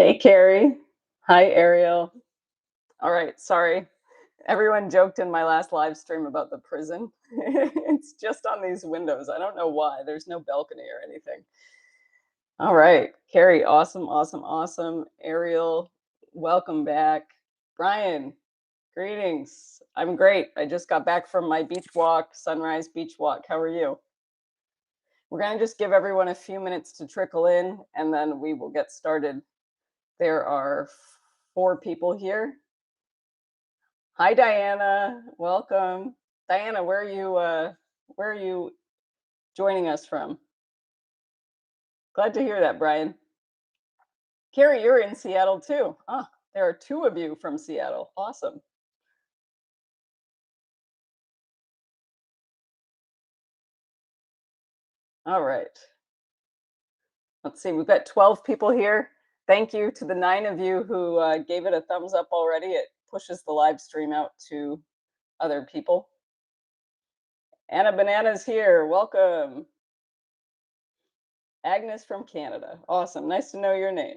Hey, Carrie. Hi, Ariel. All right, sorry. Everyone joked in my last live stream about the prison. It's just on these windows. I don't know why. There's no balcony or anything. All right, Carrie, awesome, awesome, awesome. Ariel, welcome back. Brian, greetings. I'm great. I just got back from my beach walk, sunrise beach walk. How are you? We're going to just give everyone a few minutes to trickle in, and then we will get started. There are 4 people here. Hi, Diana. Welcome. Diana, where are you joining us from? Glad to hear that, Brian. Carrie, you're in Seattle too. Ah, there are 2 of you from Seattle. Awesome. All right. Let's see. We've got 12 people here. Thank you to the 9 of you who gave it a thumbs up already. It pushes the live stream out to other people. Anna Banana's here. Welcome. Agnes from Canada. Awesome. Nice to know your name.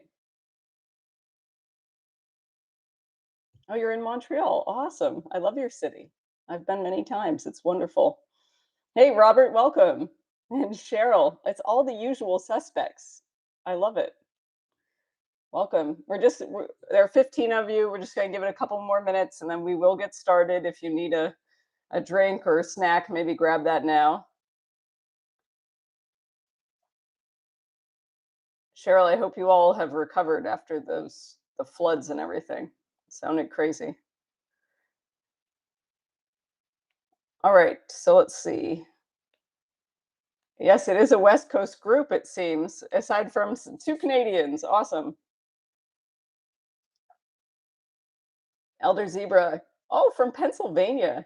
Oh, you're in Montreal. Awesome. I love your city. I've been many times. It's wonderful. Hey, Robert, welcome. And Cheryl, it's all the usual suspects. I love it. Welcome. There are 15 of you. We're just going to give it a couple more minutes and then we will get started. If you need a drink or a snack, maybe grab that now. Cheryl, I hope you all have recovered after the floods and everything. It sounded crazy. All right, so let's see. Yes, it is a West Coast group, it seems, aside from 2 Canadians. Awesome. Elder Zebra. Oh, from Pennsylvania.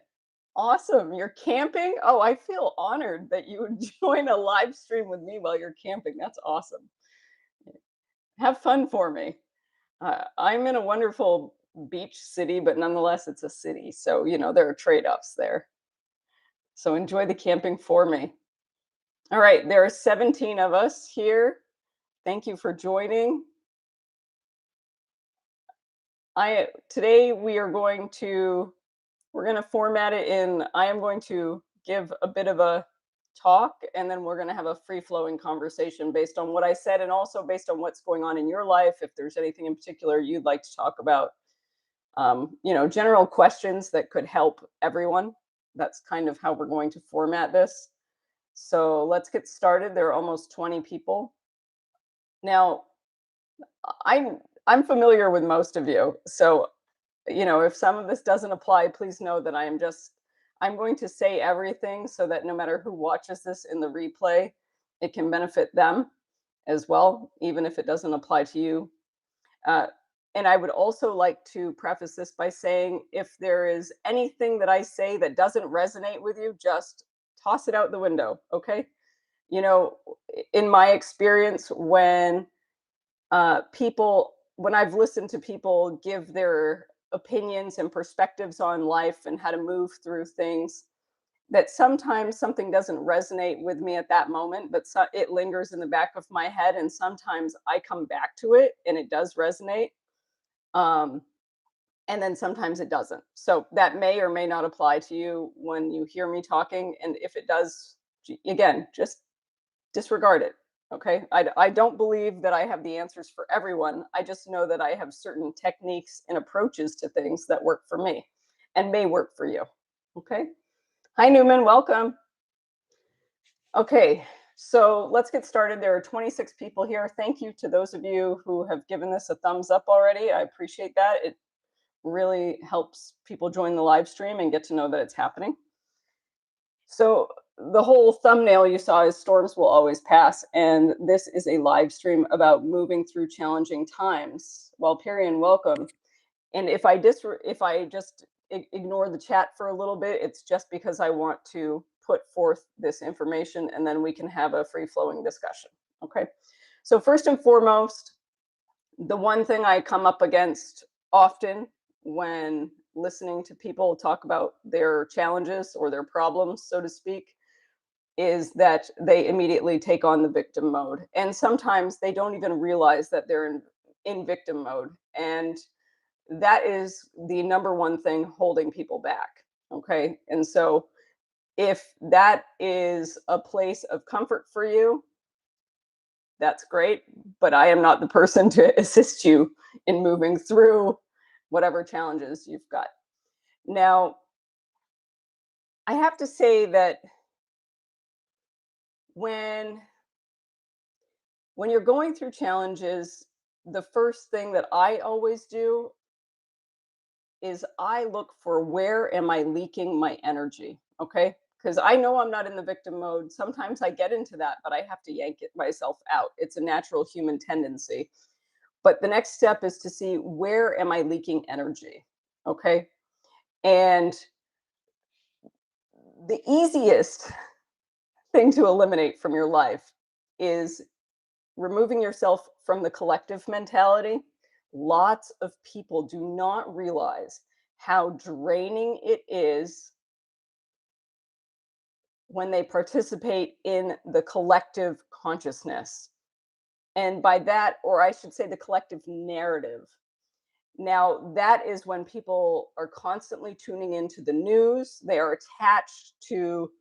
Awesome. You're camping? Oh, I feel honored that you would join a live stream with me while you're camping. That's awesome. Have fun for me. I'm in a wonderful beach city, but nonetheless, it's a city. So, there are trade offs there. So enjoy the camping for me. All right, there are 17 of us here. Thank you for joining. Today we're going to format it in. I am going to give a bit of a talk, and then we're going to have a free-flowing conversation based on what I said, and also based on what's going on in your life. If there's anything in particular you'd like to talk about, general questions that could help everyone. That's kind of how we're going to format this. So let's get started. There are almost 20 people. Now, I'm familiar with most of you. So, if some of this doesn't apply, please know that I'm going to say everything so that no matter who watches this in the replay, it can benefit them as well, even if it doesn't apply to you. And I would also like to preface this by saying, if there is anything that I say that doesn't resonate with you, just toss it out the window, okay? In my experience, when I've listened to people give their opinions and perspectives on life and how to move through things, that sometimes something doesn't resonate with me at that moment, but it lingers in the back of my head, and sometimes I come back to it and it does resonate. Um, and then sometimes it doesn't. So that may or may not apply to you when you hear me talking. And if it does, again, just disregard it. Okay. I don't believe that I have the answers for everyone. I just know that I have certain techniques and approaches to things that work for me and may work for you. Okay. Hi, Newman. Welcome. Okay. So let's get started. There are 26 people here. Thank you to those of you who have given this a thumbs up already. I appreciate that. It really helps people join the live stream and get to know that it's happening. So the whole thumbnail you saw is Storms Will Always Pass, and this is a live stream about moving through challenging times. Walperian, welcome. And if I just ignore the chat for a little bit, it's just because I want to put forth this information, and then we can have a free-flowing discussion. Okay. So first and foremost, the one thing I come up against often when listening to people talk about their challenges or their problems, so to speak, is that they immediately take on the victim mode. And sometimes they don't even realize that they're in victim mode. And that is the number one thing holding people back. Okay. And so if that is a place of comfort for you, that's great. But I am not the person to assist you in moving through whatever challenges you've got. Now, I have to say that when you're going through challenges, the first thing that I always do is I look for where am I leaking my energy, okay? Because I know I'm not in the victim mode. Sometimes I get into that, but I have to yank it myself out. It's a natural human tendency. But the next step is to see where am I leaking energy, okay? And the easiest thing to eliminate from your life is removing yourself from the collective mentality. Lots of people do not realize how draining it is when they participate in the collective consciousness. And by that, or I should say, the collective narrative. Now, that is when people are constantly tuning into the news. They are attached to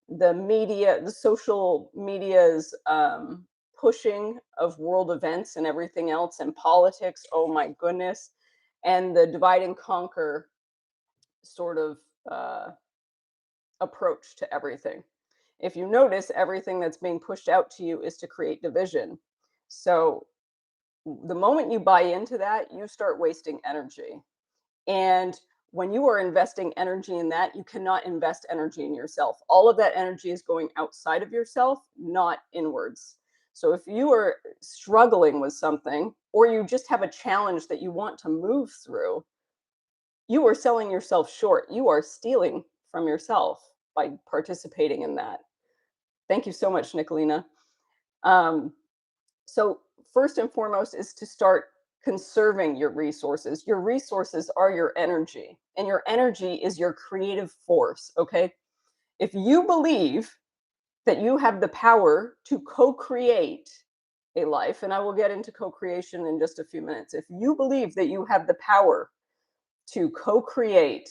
the media, the social media's pushing of world events and everything else, and politics. Oh my goodness. And the divide and conquer sort of approach to everything. If you notice, everything that's being pushed out to you is to create division. So the moment you buy into that, you start wasting energy. And when you are investing energy in that, you cannot invest energy in yourself. All of that energy is going outside of yourself, not inwards. So if you are struggling with something, or you just have a challenge that you want to move through, you are selling yourself short. You are stealing from yourself by participating in that. Thank you so much, Nicolina. Um, so first and foremost is to start conserving your resources. Your resources are your energy, and your energy is your creative force, okay? If you believe that you have the power to co-create a life, and I will get into co-creation in just a few minutes. If you believe that you have the power to co-create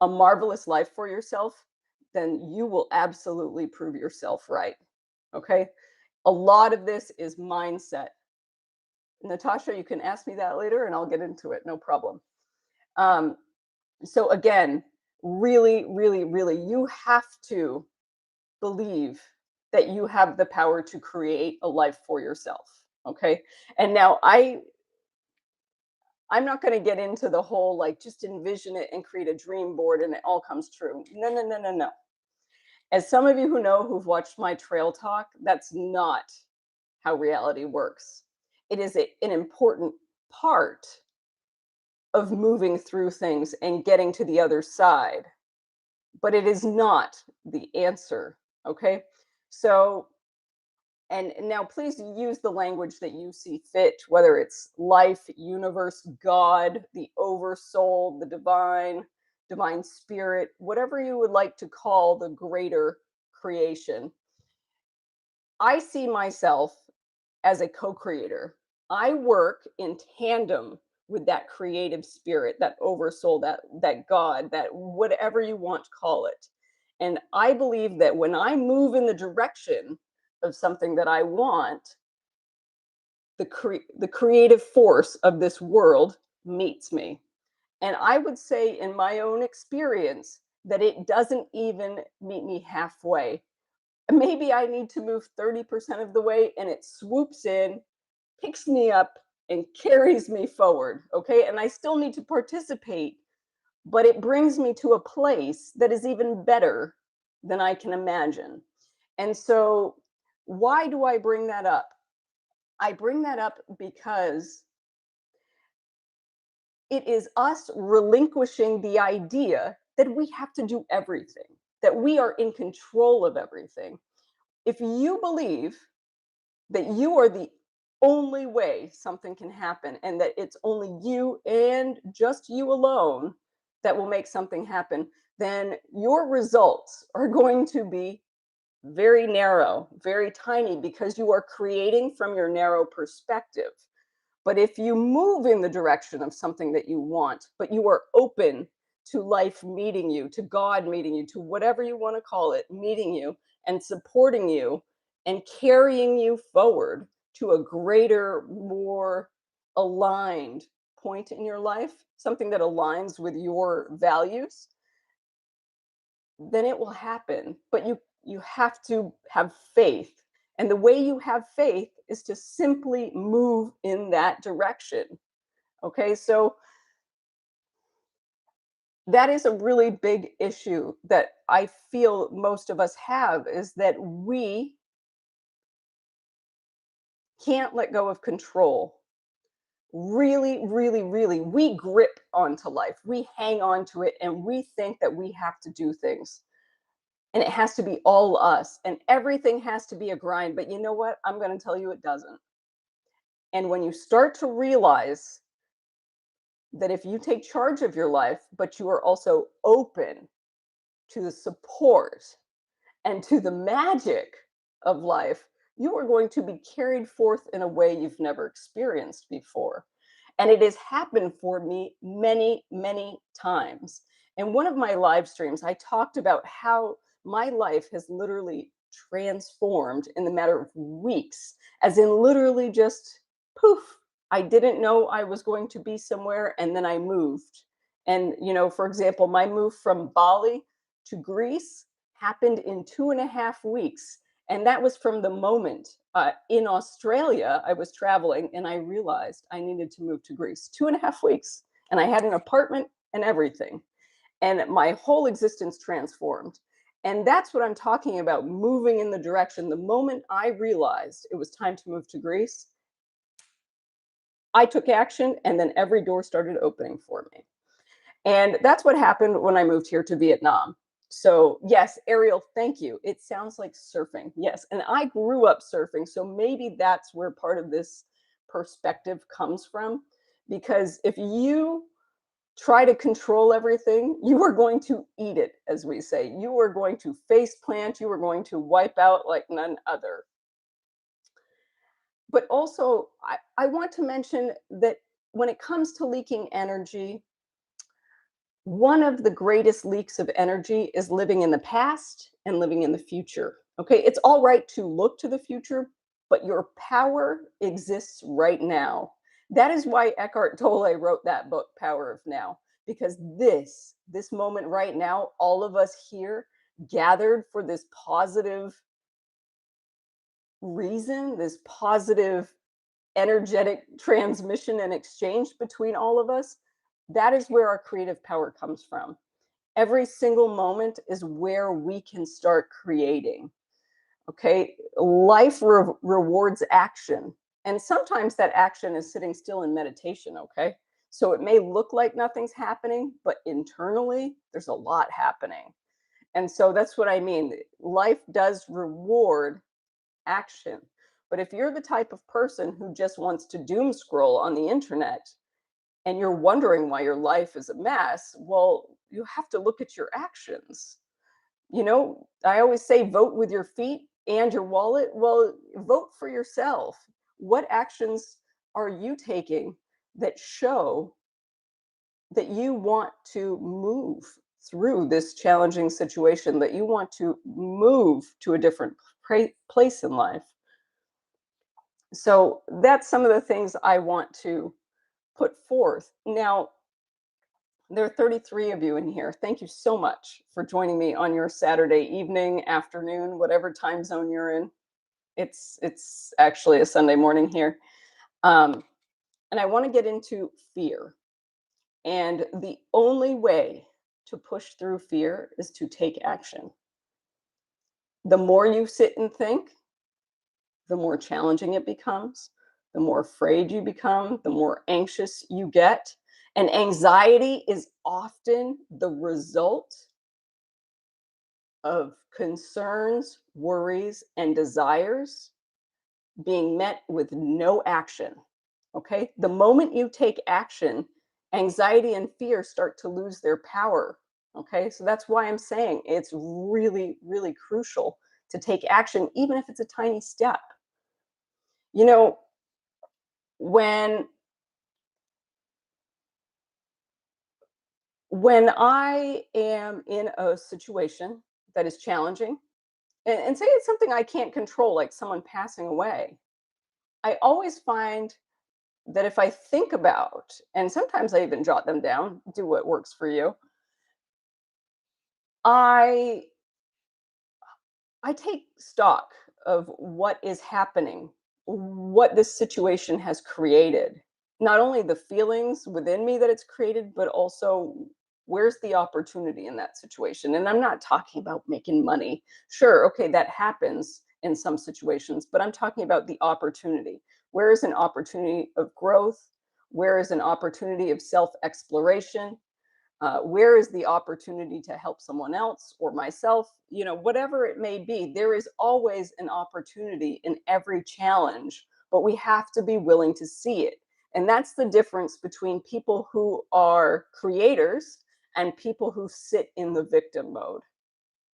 a marvelous life for yourself, then you will absolutely prove yourself right, okay? A lot of this is mindset. Natasha, you can ask me that later and I'll get into it, no problem. So again, really, really, really, you have to believe that you have the power to create a life for yourself, okay? And now I'm not going to get into the whole like just envision it and create a dream board and it all comes true. No, no, no, no, no. As some of you who know who've watched my trail talk, that's not how reality works. It is an important part of moving through things and getting to the other side, but it is not the answer. Okay. So, and now please use the language that you see fit, whether it's life, universe, God, the oversoul, the divine spirit, whatever you would like to call the greater creation. I see myself as a co-creator. I work in tandem with that creative spirit, that oversoul, that God, that whatever you want to call it. And I believe that when I move in the direction of something that I want, the creative force of this world meets me. And I would say in my own experience that it doesn't even meet me halfway. Maybe I need to move 30% of the way and it swoops in, picks me up, and carries me forward. Okay. And I still need to participate, but it brings me to a place that is even better than I can imagine. And so, why do I bring that up? I bring that up because it is us relinquishing the idea that we have to do everything, that we are in control of everything. If you believe that you are the only way something can happen and that it's only you and just you alone that will make something happen, then your results are going to be very narrow, very tiny, because you are creating from your narrow perspective. But if you move in the direction of something that you want, but you are open to life meeting you, to God meeting you, to whatever you want to call it, meeting you and supporting you and carrying you forward to a greater, more aligned point in your life, something that aligns with your values, then it will happen. But you have to have faith. And the way you have faith is to simply move in that direction. Okay? So that is a really big issue that I feel most of us have, is that we can't let go of control. Really, really, really, we grip onto life. We hang on to it and we think that we have to do things. And it has to be all us. And everything has to be a grind. But you know what? I'm going to tell you it doesn't. And when you start to realize that if you take charge of your life, but you are also open to the support and to the magic of life, you are going to be carried forth in a way you've never experienced before. And it has happened for me many, many times. In one of my live streams, I talked about how my life has literally transformed in the matter of weeks, as in literally just poof. I didn't know I was going to be somewhere, and then I moved. And, for example, my move from Bali to Greece happened in 2.5 weeks. And that was from the moment in Australia I was traveling and I realized I needed to move to Greece. 2.5 weeks. And I had an apartment and everything. And my whole existence transformed. And that's what I'm talking about, moving in the direction. The moment I realized it was time to move to Greece, I took action and then every door started opening for me. And that's what happened when I moved here to Vietnam. So, yes, Ariel, thank you. It sounds like surfing. Yes. And I grew up surfing. So maybe that's where part of this perspective comes from. Because if you try to control everything, you are going to eat it, as we say. You are going to face plant. You are going to wipe out like none other. But also, I want to mention that when it comes to leaking energy, one of the greatest leaks of energy is living in the past and living in the future. Okay, it's all right to look to the future, but your power exists right now. That is why Eckhart Tolle wrote that book, Power of Now, because this moment right now, all of us here gathered for this positive reason, this positive energetic transmission and exchange between all of us, that is where our creative power comes from. Every single moment is where we can start creating. Okay. Life rewards action. And sometimes that action is sitting still in meditation. Okay. So it may look like nothing's happening, but internally, there's a lot happening. And so that's what I mean. Life does reward action. But if you're the type of person who just wants to doom scroll on the internet and you're wondering why your life is a mess, well, you have to look at your actions. I always say vote with your feet and your wallet. Well, vote for yourself. What actions are you taking that show that you want to move through this challenging situation, that you want to move to a different place in life? So that's some of the things I want to put forth. Now, there are 33 of you in here. Thank you so much for joining me on your Saturday evening, afternoon, whatever time zone you're in. It's actually a Sunday morning here. And I want to get into fear. And the only way to push through fear is to take action. The more you sit and think, the more challenging it becomes, the more afraid you become, the more anxious you get. And anxiety is often the result of concerns, worries, and desires being met with no action. Okay. The moment you take action, anxiety and fear start to lose their power. Okay. So that's why I'm saying it's really, really crucial to take action, even if it's a tiny step. You know, when When I am in a situation that is challenging, and say it's something I can't control, like someone passing away, I always find that if I think about, and sometimes I even jot them down, do what works for you. I I take stock of what is happening, what this situation has created. Not only the feelings within me that it's created, but also where's the opportunity in that situation. And I'm not talking about making money. Sure, okay, that happens in some situations, but I'm talking about the opportunity. Where is an opportunity of growth? Where is an opportunity of self exploration? Where is the opportunity to help someone else or myself? Whatever it may be, there is always an opportunity in every challenge, but we have to be willing to see it. And that's the difference between people who are creators and people who sit in the victim mode.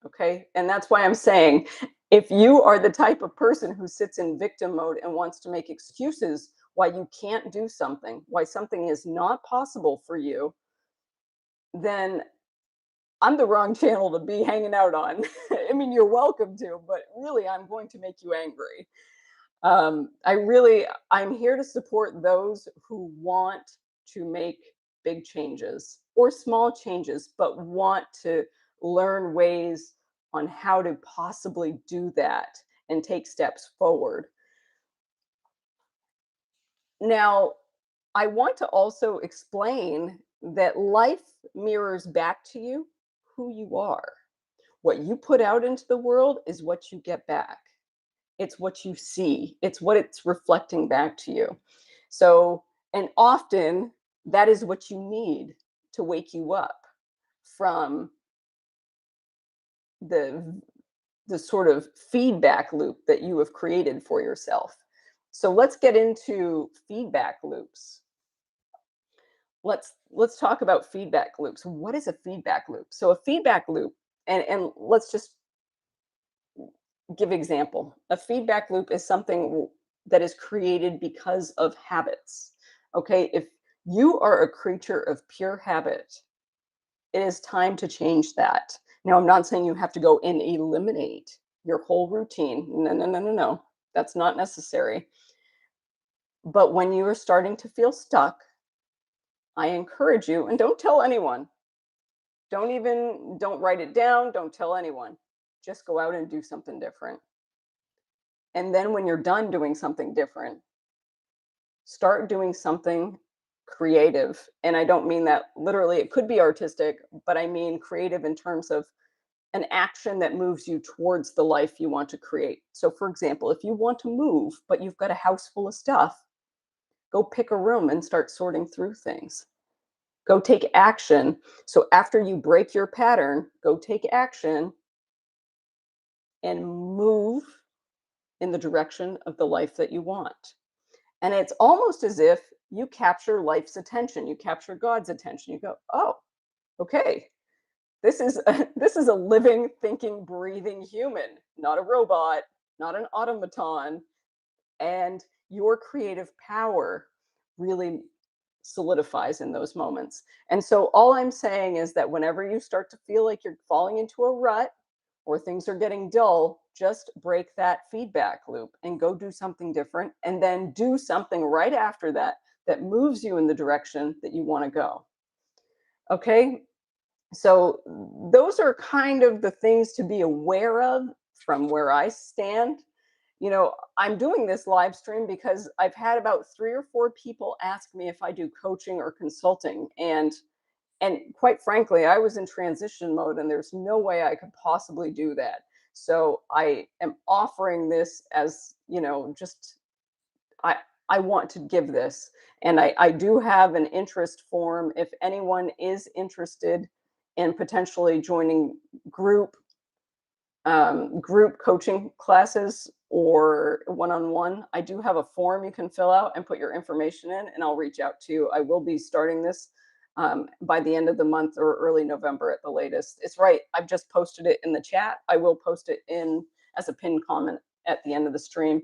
Okay. And that's why I'm saying, if you are the type of person who sits in victim mode and wants to make excuses why you can't do something, why something is not possible for you, then I'm the wrong channel to be hanging out on. I mean, you're welcome to, but really, I'm going to make you angry. I'm here to support those who want to make big changes or small changes, but want to learn ways on how to possibly do that and take steps forward. Now, I want to also explain that life mirrors back to you who you are. What you put out into the world is what you get back. It's what you see, it's what it's reflecting back to you. So, and often that is what you need to wake you up from the the sort of feedback loop that you have created for yourself. So let's get into feedback loops. Let's talk about feedback loops. What is a feedback loop? So a feedback loop, and let's just give example. A feedback loop is something that is created because of habits. Okay, if you are a creature of pure habit, it is time to change that. Now, I'm not saying you have to go and eliminate your whole routine. No, no, no, no, no. That's not necessary. But when you are starting to feel stuck, I encourage you, and don't tell anyone. Don't write it down. Don't tell anyone. Just go out and do something different. And then when you're done doing something different, start doing something creative. And I don't mean that literally, it could be artistic, but I mean creative in terms of an action that moves you towards the life you want to create. So, for example, if you want to move, but you've got a house full of stuff, go pick a room and start sorting through things. Go take action. So, after you break your pattern, go take action and move in the direction of the life that you want. And it's almost as if you capture life's attention, you capture God's attention. You go, "Oh, okay. This is a living, thinking, breathing human, not a robot, not an automaton." And your creative power really solidifies in those moments. And so all I'm saying is that whenever you start to feel like you're falling into a rut or things are getting dull, just break that feedback loop and go do something different, and then do something right after that that moves you in the direction that you want to go. Okay? So those are kind of the things to be aware of from where I stand. I'm doing this live stream because I've had about 3 or 4 people ask me if I do coaching or consulting, and quite frankly, I was in transition mode and there's no way I could possibly do that. So I am offering this as, just I I want to give this. And I do have an interest form if anyone is interested in potentially joining group group coaching classes or one-on-one. I do have a form you can fill out and put your information in, and I'll reach out to you. I will be starting this by the end of the month or early November at the latest. It's right. I've just posted it in the chat. I will post it in as a pinned comment at the end of the stream,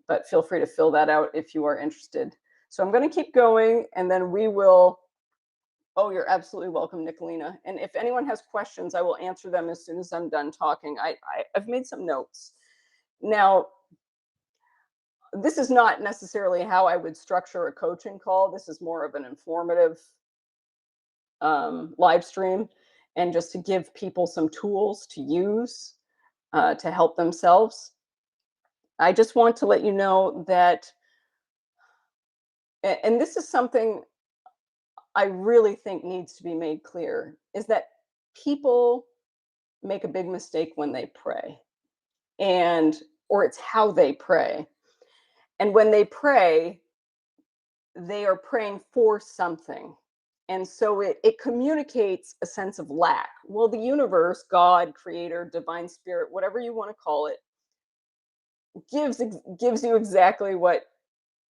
but feel free to fill that out if you are interested. So I'm going to keep going, and then we will Oh, you're absolutely welcome, Nicolina. And if anyone has questions, I will answer them as soon as I'm done talking. I've made some notes. Now, this is not necessarily how I would structure a coaching call. This is more of an informative live stream, and just to give people some tools to use to help themselves. I just want to let you know that, and this is something I really think needs to be made clear, is that people make a big mistake when they pray, and or it's how they pray. And when they pray, they are praying for something. And so it communicates a sense of lack. Well, the universe, God, creator, divine spirit, whatever you want to call it, gives you exactly what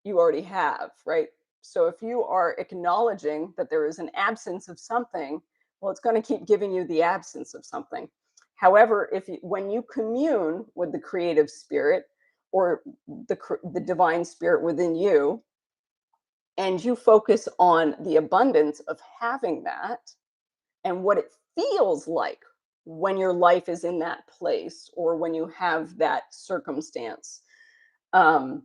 you already have, right? So if you are acknowledging that there is an absence of something, well, it's going to keep giving you the absence of something. However, when you commune with the creative spirit or the divine spirit within you, and you focus on the abundance of having that and what it feels like when your life is in that place or when you have that circumstance, um,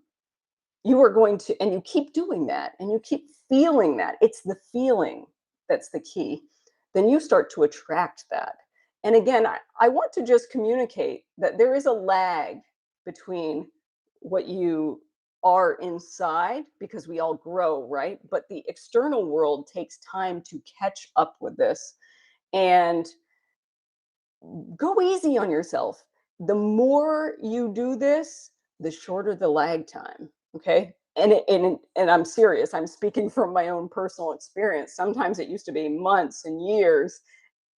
you are going to, and you keep doing that and you keep feeling that, it's the feeling that's the key, then you start to attract that. And again, I want to just communicate that there is a lag between what you are inside, because we all grow, right? But the external world takes time to catch up with this. And go easy on yourself. The more you do this, the shorter the lag time. Okay. And I'm serious. I'm speaking from my own personal experience. Sometimes it used to be months and years,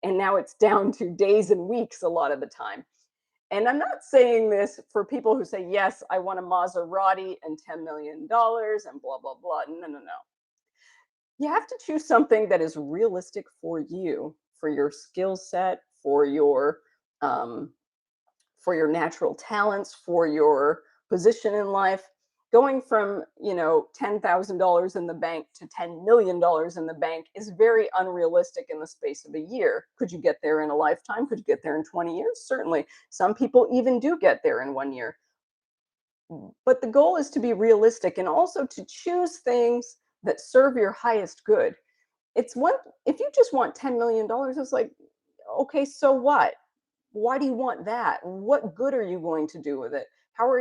and now it's down to days and weeks a lot of the time. And I'm not saying this for people who say, yes, I want a Maserati and $10 million and blah, blah, blah. No, no, no. You have to choose something that is realistic for your skill set, um, for your natural talents, for your position in life. Going from, $10,000 in the bank to $10 million in the bank is very unrealistic in the space of a year. Could you get there in a lifetime? Could you get there in 20 years? Certainly. Some people even do get there in 1 year. But the goal is to be realistic and also to choose things that serve your highest good. It's one If you just want $10 million, it's like, okay, so what? Why do you want that? What good are you going to do with it?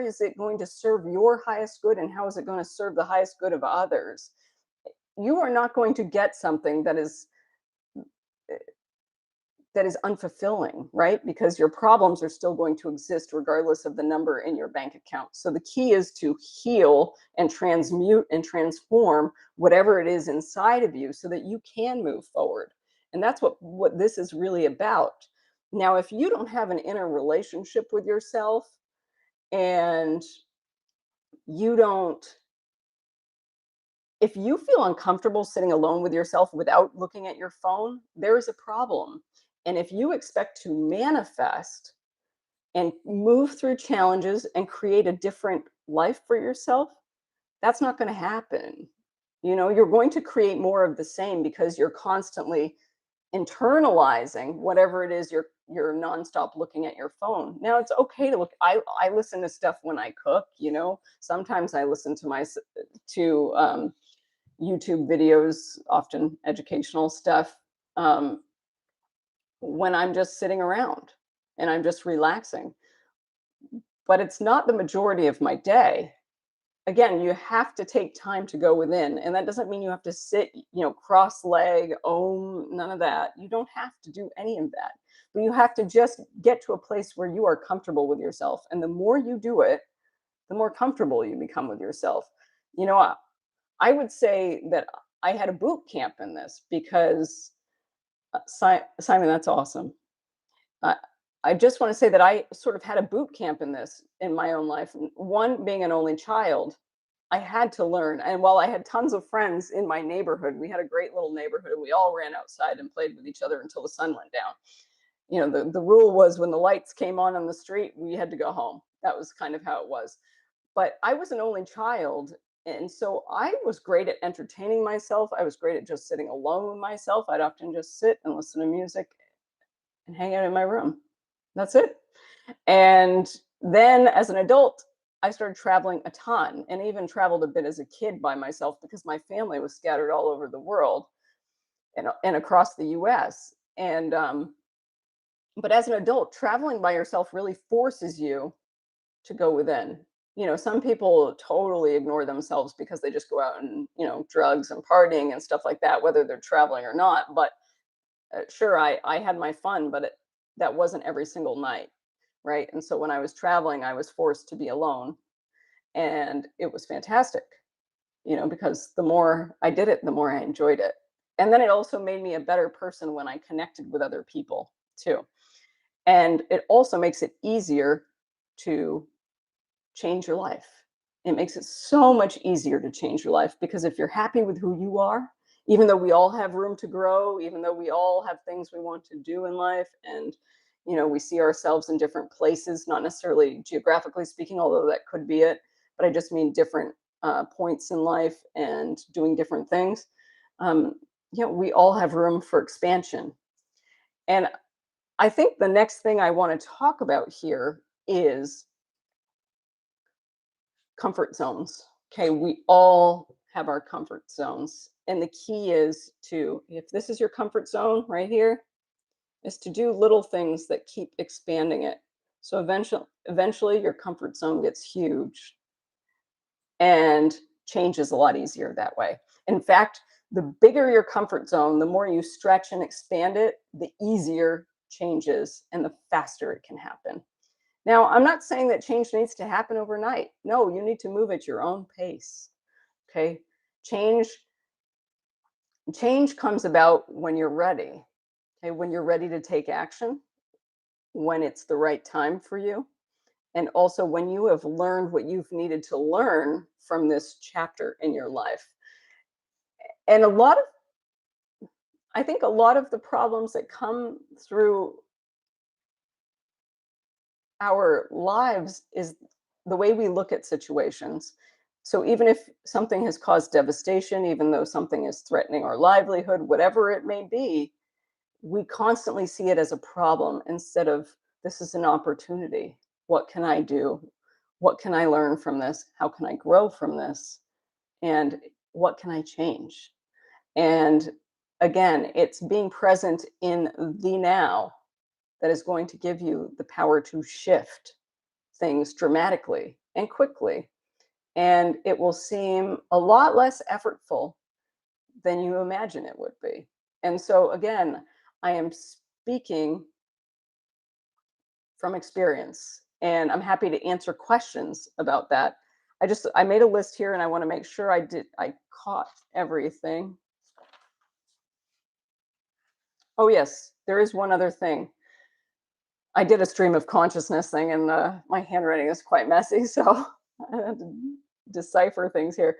Is it going to serve your highest good, and how is it going to serve the highest good of others? You are not going to get something that is unfulfilling, right? Because your problems are still going to exist regardless of the number in your bank account. So the key is to heal and transmute and transform whatever it is inside of you so that you can move forward. And that's what this is really about. Now, if you don't have an inner relationship with yourself, and you don't if you feel uncomfortable sitting alone with yourself without looking at your phone, there is a problem. And if you expect to manifest and move through challenges and create a different life for yourself, that's not going to happen. You're going to create more of the same because you're constantly internalizing whatever it is you're nonstop looking at your phone. Now it's okay to look. I listen to stuff when I cook. Sometimes I listen to YouTube videos, often educational stuff, um, when I'm just sitting around and I'm just relaxing. But it's not the majority of my day. Again, you have to take time to go within. And that doesn't mean you have to sit, cross leg, none of that. You don't have to do any of that. But you have to just get to a place where you are comfortable with yourself. And the more you do it, the more comfortable you become with yourself. You know, I would say that I had a boot camp in this because Simon, that's awesome. I, I just want to say that I sort of had a boot camp in this in my own life. One, being an only child, I had to learn. And while I had tons of friends in my neighborhood, we had a great little neighborhood, and we all ran outside and played with each other until the sun went down. The rule was when the lights came on the street, we had to go home. That was kind of how it was. But I was an only child, And so I was great at entertaining myself. I was great at just sitting alone with myself. I'd often just sit and listen to music and hang out in my room. That's it. And then as an adult, I started traveling a ton and even traveled a bit as a kid by myself because my family was scattered all over the world and across the US. And but as an adult, traveling by yourself really forces you to go within. Some people totally ignore themselves because they just go out and, drugs and partying and stuff like that, whether they're traveling or not. But sure, I had my fun, but that wasn't every single night. Right. And so when I was traveling, I was forced to be alone. And it was fantastic, because the more I did it, the more I enjoyed it. And then it also made me a better person when I connected with other people too. And it also makes it easier to change your life. It makes it so much easier to change your life because if you're happy with who you are, even though we all have room to grow, even though we all have things we want to do in life, and we see ourselves in different places, not necessarily geographically speaking, although that could be it, but I just mean different points in life and doing different things. Um, we all have room for expansion. And I think the next thing I want to talk about here is comfort zones. Okay, we all have our comfort zones. And the key is to, if this is your comfort zone right here, is to do little things that keep expanding it. So eventually your comfort zone gets huge and change is a lot easier that way. In fact, the bigger your comfort zone, the more you stretch and expand it, the easier change is and the faster it can happen. Now, I'm not saying that change needs to happen overnight. No, you need to move at your own pace. Okay? Change change comes about when you're ready. Okay? When you're ready to take action, when it's the right time for you, and also when you have learned what you've needed to learn from this chapter in your life. And I think a lot of the problems that come through our lives is the way we look at situations. So even if something has caused devastation, even though something is threatening our livelihood, whatever it may be, we constantly see it as a problem instead of this is an opportunity. What can I do? What can I learn from this? How can I grow from this? And what can I change? And again, it's being present in the now that is going to give you the power to shift things dramatically and quickly. And it will seem a lot less effortful than you imagine it would be. And so, again, I am speaking from experience and I'm happy to answer questions about that. I made a list here and I want to make sure I caught everything. Oh, yes, there is one other thing. I did a stream of consciousness thing and my handwriting is quite messy. So I had to decipher things here.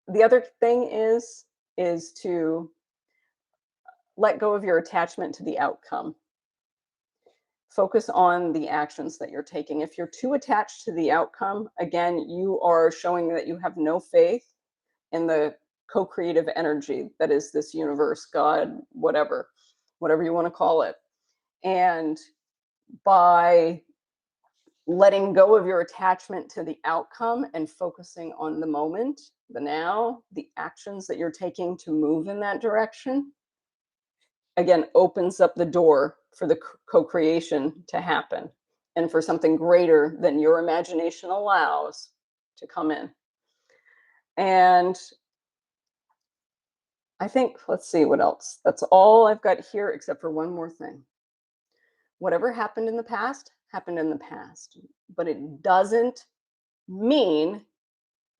The other thing is to let go of your attachment to the outcome. Focus on the actions that you're taking. If you're too attached to the outcome, again, you are showing that you have no faith in the co-creative energy that is this universe, God, whatever you want to call it. And by letting go of your attachment to the outcome and focusing on the moment, the now, the actions that you're taking to move in that direction, again, opens up the door for the co-creation to happen and for something greater than your imagination allows to come in. And I think, let's see what else. That's all I've got here, except for one more thing. Whatever happened in the past, happened in the past. But it doesn't mean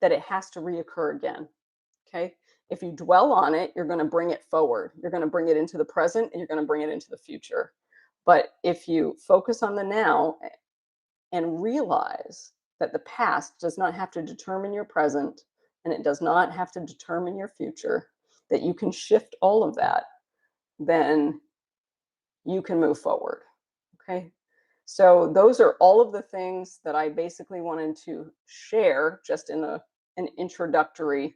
that it has to reoccur again. Okay. If you dwell on it, you're going to bring it forward. You're going to bring it into the present and you're going to bring it into the future. But if you focus on the now and realize that the past does not have to determine your present and it does not have to determine your future, that you can shift all of that, then you can move forward. Okay. So those are all of the things that I basically wanted to share just in an introductory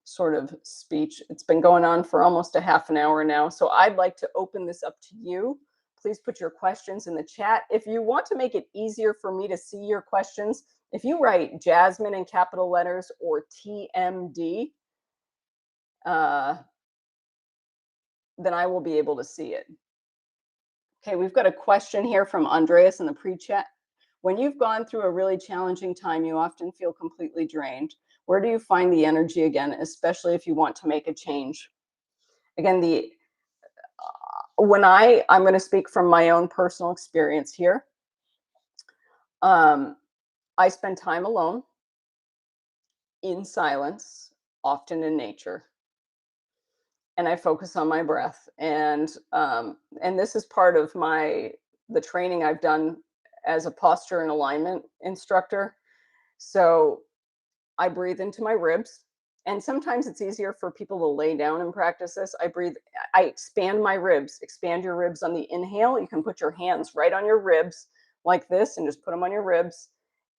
sort of speech. It's been going on for almost a half an hour now. So I'd like to open this up to you. Please put your questions in the chat. If you want to make it easier for me to see your questions, if you write Jasmine in capital letters or TMD, then I will be able to see it. Okay, we've got a question here from Andreas in the pre-chat. When you've gone through a really challenging time, you often feel completely drained. Where do you find the energy again, especially if you want to make a change? Again, I'm going to speak from my own personal experience here. I spend time alone, in silence, often in nature, and I focus on my breath. And this is part of the training I've done as a posture and alignment instructor. So I breathe into my ribs. And sometimes it's easier for people to lay down and practice this. I expand my ribs. Expand your ribs on the inhale. You can put your hands right on your ribs like this and just put them on your ribs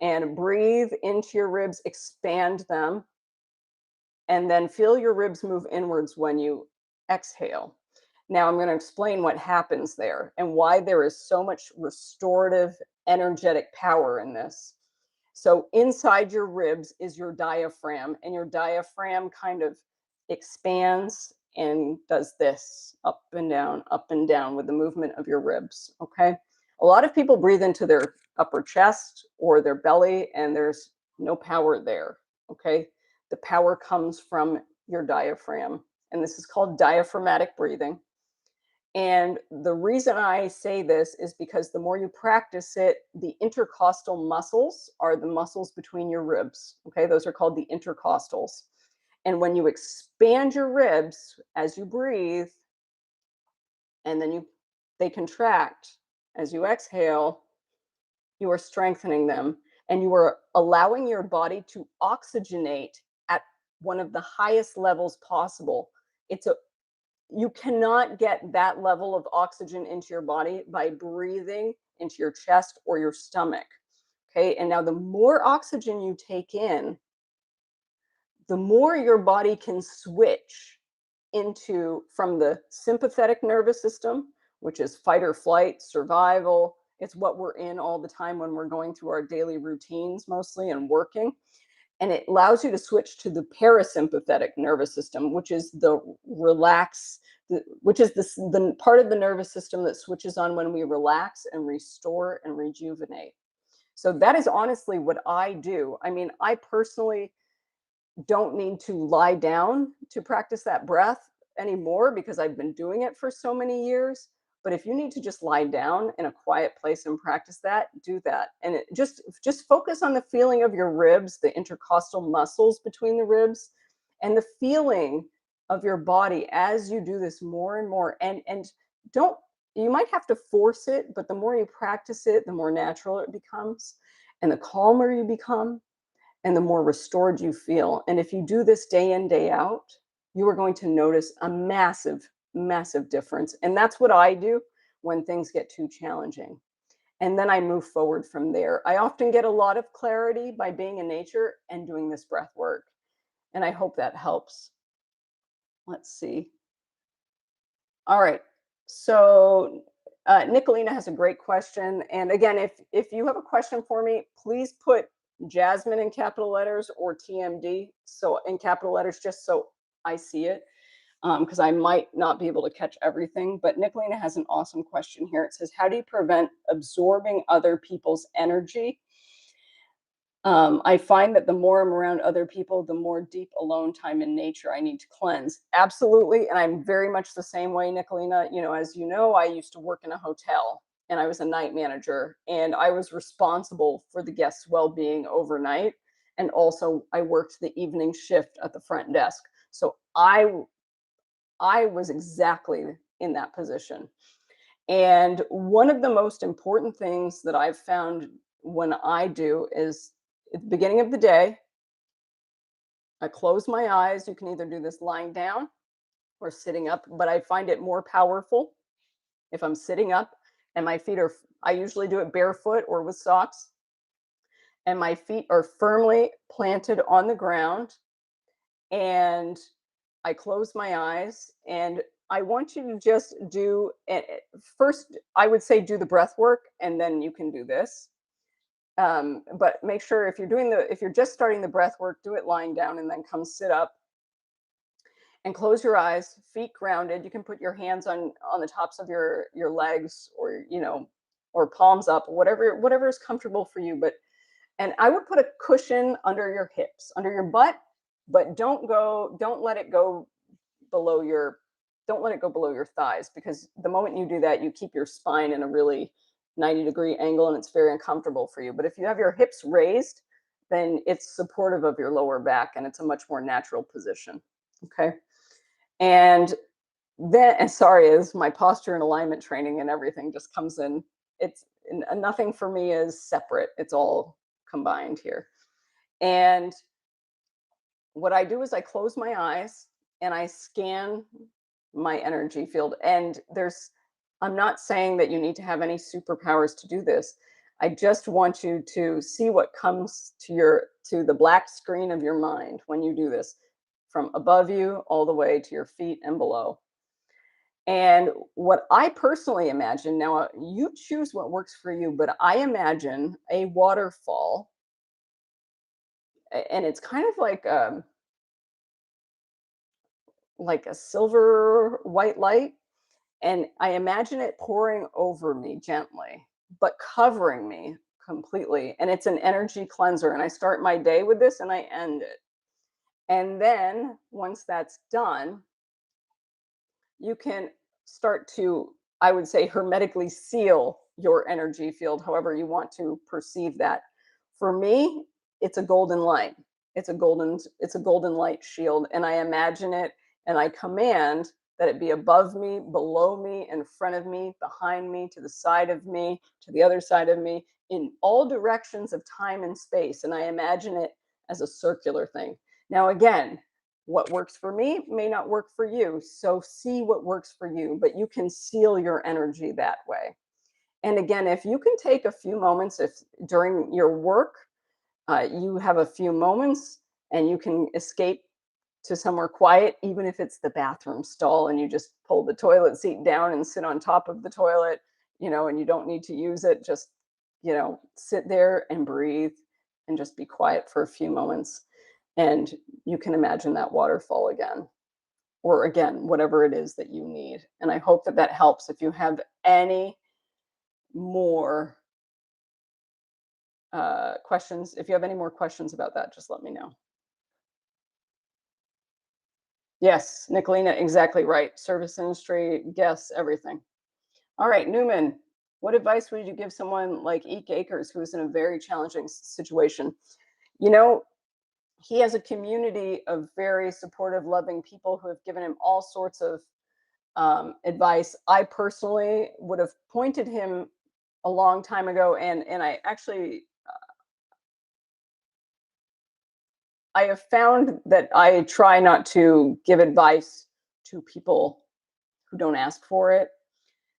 and breathe into your ribs, expand them, and then feel your ribs move inwards when you exhale. Now I'm going to explain what happens there and why there is so much restorative, energetic power in this. So inside your ribs is your diaphragm, and your diaphragm kind of expands and does this up and down with the movement of your ribs. Okay. A lot of people breathe into their upper chest or their belly, and there's no power there. Okay. The power comes from your diaphragm, and this is called diaphragmatic breathing. And the reason I say this is because the more you practice it, the intercostal muscles are the muscles between your ribs. Okay, those are called the intercostals. And when you expand your ribs as you breathe, and then they contract as you exhale, you are strengthening them, and you are allowing your body to oxygenate at one of the highest levels possible. You cannot get that level of oxygen into your body by breathing into your chest or your stomach. Okay. And now the more oxygen you take in, the more your body can switch from the sympathetic nervous system, which is fight or flight, survival. It's what we're in all the time when we're going through our daily routines mostly and working. And it allows you to switch to the parasympathetic nervous system, which is the part of the nervous system that switches on when we relax and restore and rejuvenate. So that is honestly what I do. I mean, I personally don't need to lie down to practice that breath anymore because I've been doing it for so many years. But if you need to just lie down in a quiet place and practice that, do that. And just focus on the feeling of your ribs, the intercostal muscles between the ribs, and the feeling of your body as you do this more and more. And you might have to force it, but the more you practice it, the more natural it becomes, and the calmer you become, and the more restored you feel. And if you do this day in, day out, you are going to notice a massive, massive difference. And that's what I do when things get too challenging. And then I move forward from there. I often get a lot of clarity by being in nature and doing this breath work. And I hope that helps. Let's see. All right. So Nicolina has a great question. And again, if you have a question for me, please put Jasmine in capital letters or TMD so in capital letters, just so I see it, because I might not be able to catch everything. But Nicolina has an awesome question here. It says, how do you prevent absorbing other people's energy? I find that the more I'm around other people, the more deep alone time in nature I need to cleanse. Absolutely. And I'm very much the same way, Nicolina. As you know, I used to work in a hotel and I was a night manager, and I was responsible for the guests' well-being overnight. And also I worked the evening shift at the front desk. So I was exactly in that position. And one of the most important things that I've found when I do is at the beginning of the day, I close my eyes. You can either do this lying down or sitting up, but I find it more powerful if I'm sitting up and my feet I usually do it barefoot or with socks. and my feet are firmly planted on the ground, and I close my eyes, and I want you to just do first, I would say do the breath work, and then you can do this. But make sure if you're just starting the breath work, do it lying down and then come sit up and close your eyes, feet grounded. You can put your hands on the tops of your legs, or or palms up, whatever is comfortable for you. And I would put a cushion under your hips, under your butt, but don't let it go below your don't let it go below your thighs, because the moment you do that, you keep your spine in a really 90-degree angle, and it's very uncomfortable for you. But if you have your hips raised, then it's supportive of your lower back, and it's a much more natural position. Okay. And then, and sorry, as my posture and alignment training and everything just comes in, it's nothing for me is separate. It's all combined here. And what I do is I close my eyes and I scan my energy field. And I'm not saying that you need to have any superpowers to do this. I just want you to see what comes to the black screen of your mind when you do this, from above you all the way to your feet and below. And what I personally imagine, now you choose what works for you, but I imagine a waterfall, and it's kind of like a silver white light, and I imagine it pouring over me gently, but covering me completely. And it's an energy cleanser. And I start my day with this and I end it. And then once that's done, you can start to, I would say, hermetically seal your energy field, however you want to perceive that. For me, it's a golden light. It's a golden light shield. And I imagine it, and I command that it be above me, below me, in front of me, behind me, to the side of me, to the other side of me, in all directions of time and space. And I imagine it as a circular thing. Now, again, what works for me may not work for you. So see what works for you, but you can seal your energy that way. And again, if you can take a few moments, if during your work, you have a few moments and you can escape to somewhere quiet, even if it's the bathroom stall, and you just pull the toilet seat down and sit on top of the toilet, and you don't need to use it, just, sit there and breathe and just be quiet for a few moments. And you can imagine that waterfall again, or again, whatever it is that you need. And I hope that helps. If you have any more questions, if you have any more questions about that, just let me know. Yes, Nicolina, exactly right. Service industry, guests, everything. All right, Newman, what advice would you give someone like Eek Akers, who is in a very challenging situation? He has a community of very supportive, loving people who have given him all sorts of advice. I personally would have pointed him a long time ago, and I actually I have found that I try not to give advice to people who don't ask for it.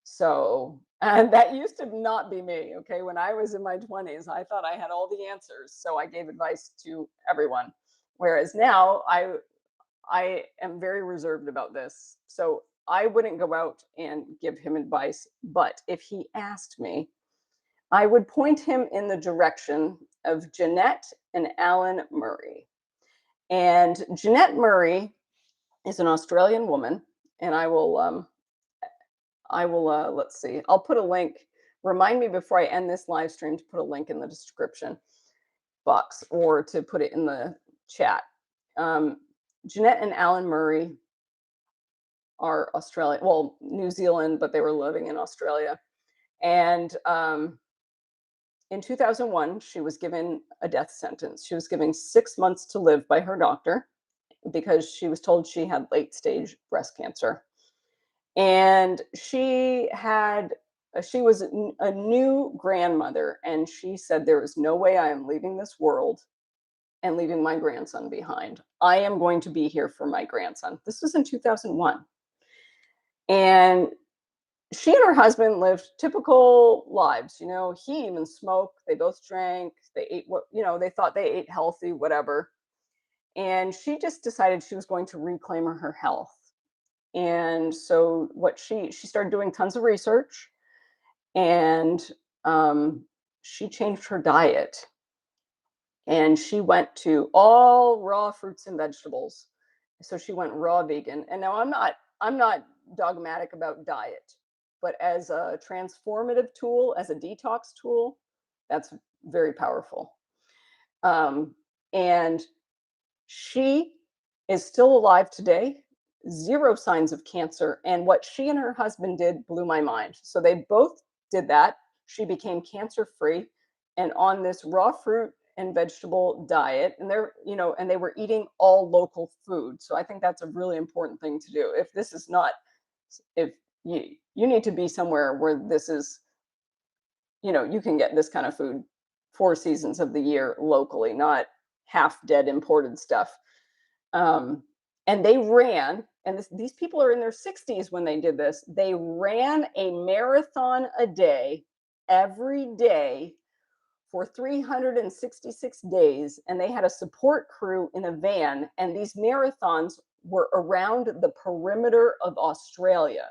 So, and that used to not be me. Okay. When I was in my 20s, I thought I had all the answers. So I gave advice to everyone. Whereas now I am very reserved about this. So I wouldn't go out and give him advice. But if he asked me, I would point him in the direction of Jeanette and Alan Murray. And Jeanette Murray is an Australian woman, and let's see, I'll put a link. Remind me before I end this live stream to put a link in the description box, or to put it in the chat. Jeanette and Alan Murray are Australian, well, New Zealand, but they were living in Australia. And in 2001, she was given a death sentence. She was given 6 months to live by her doctor because she was told she had late stage breast cancer. And she was a new grandmother, and she said, there is no way I am leaving this world and leaving my grandson behind. I am going to be here for my grandson. This was in 2001. And she and her husband lived typical lives. He even smoked. They both drank. They ate what, they thought they ate healthy, whatever. And she just decided she was going to reclaim her health. And so what she started doing tons of research, and um, she changed her diet, and she went to all raw fruits and vegetables. So she went raw vegan. And now I'm not dogmatic about diet, but as a transformative tool, as a detox tool, that's very powerful. And she is still alive today, zero signs of cancer. And what she and her husband did blew my mind. So they both did that. She became cancer free and on this raw fruit and vegetable diet. And and they were eating all local food. So I think that's a really important thing to do. If this is not, if you need to be somewhere where this is, you can get this kind of food 4 seasons of the year locally, not half dead imported stuff. Um, and they ran, and these people are in their 60s when they did this. They ran a marathon a day, every day, for 366 days. And they had a support crew in a van. And these marathons were around the perimeter of Australia.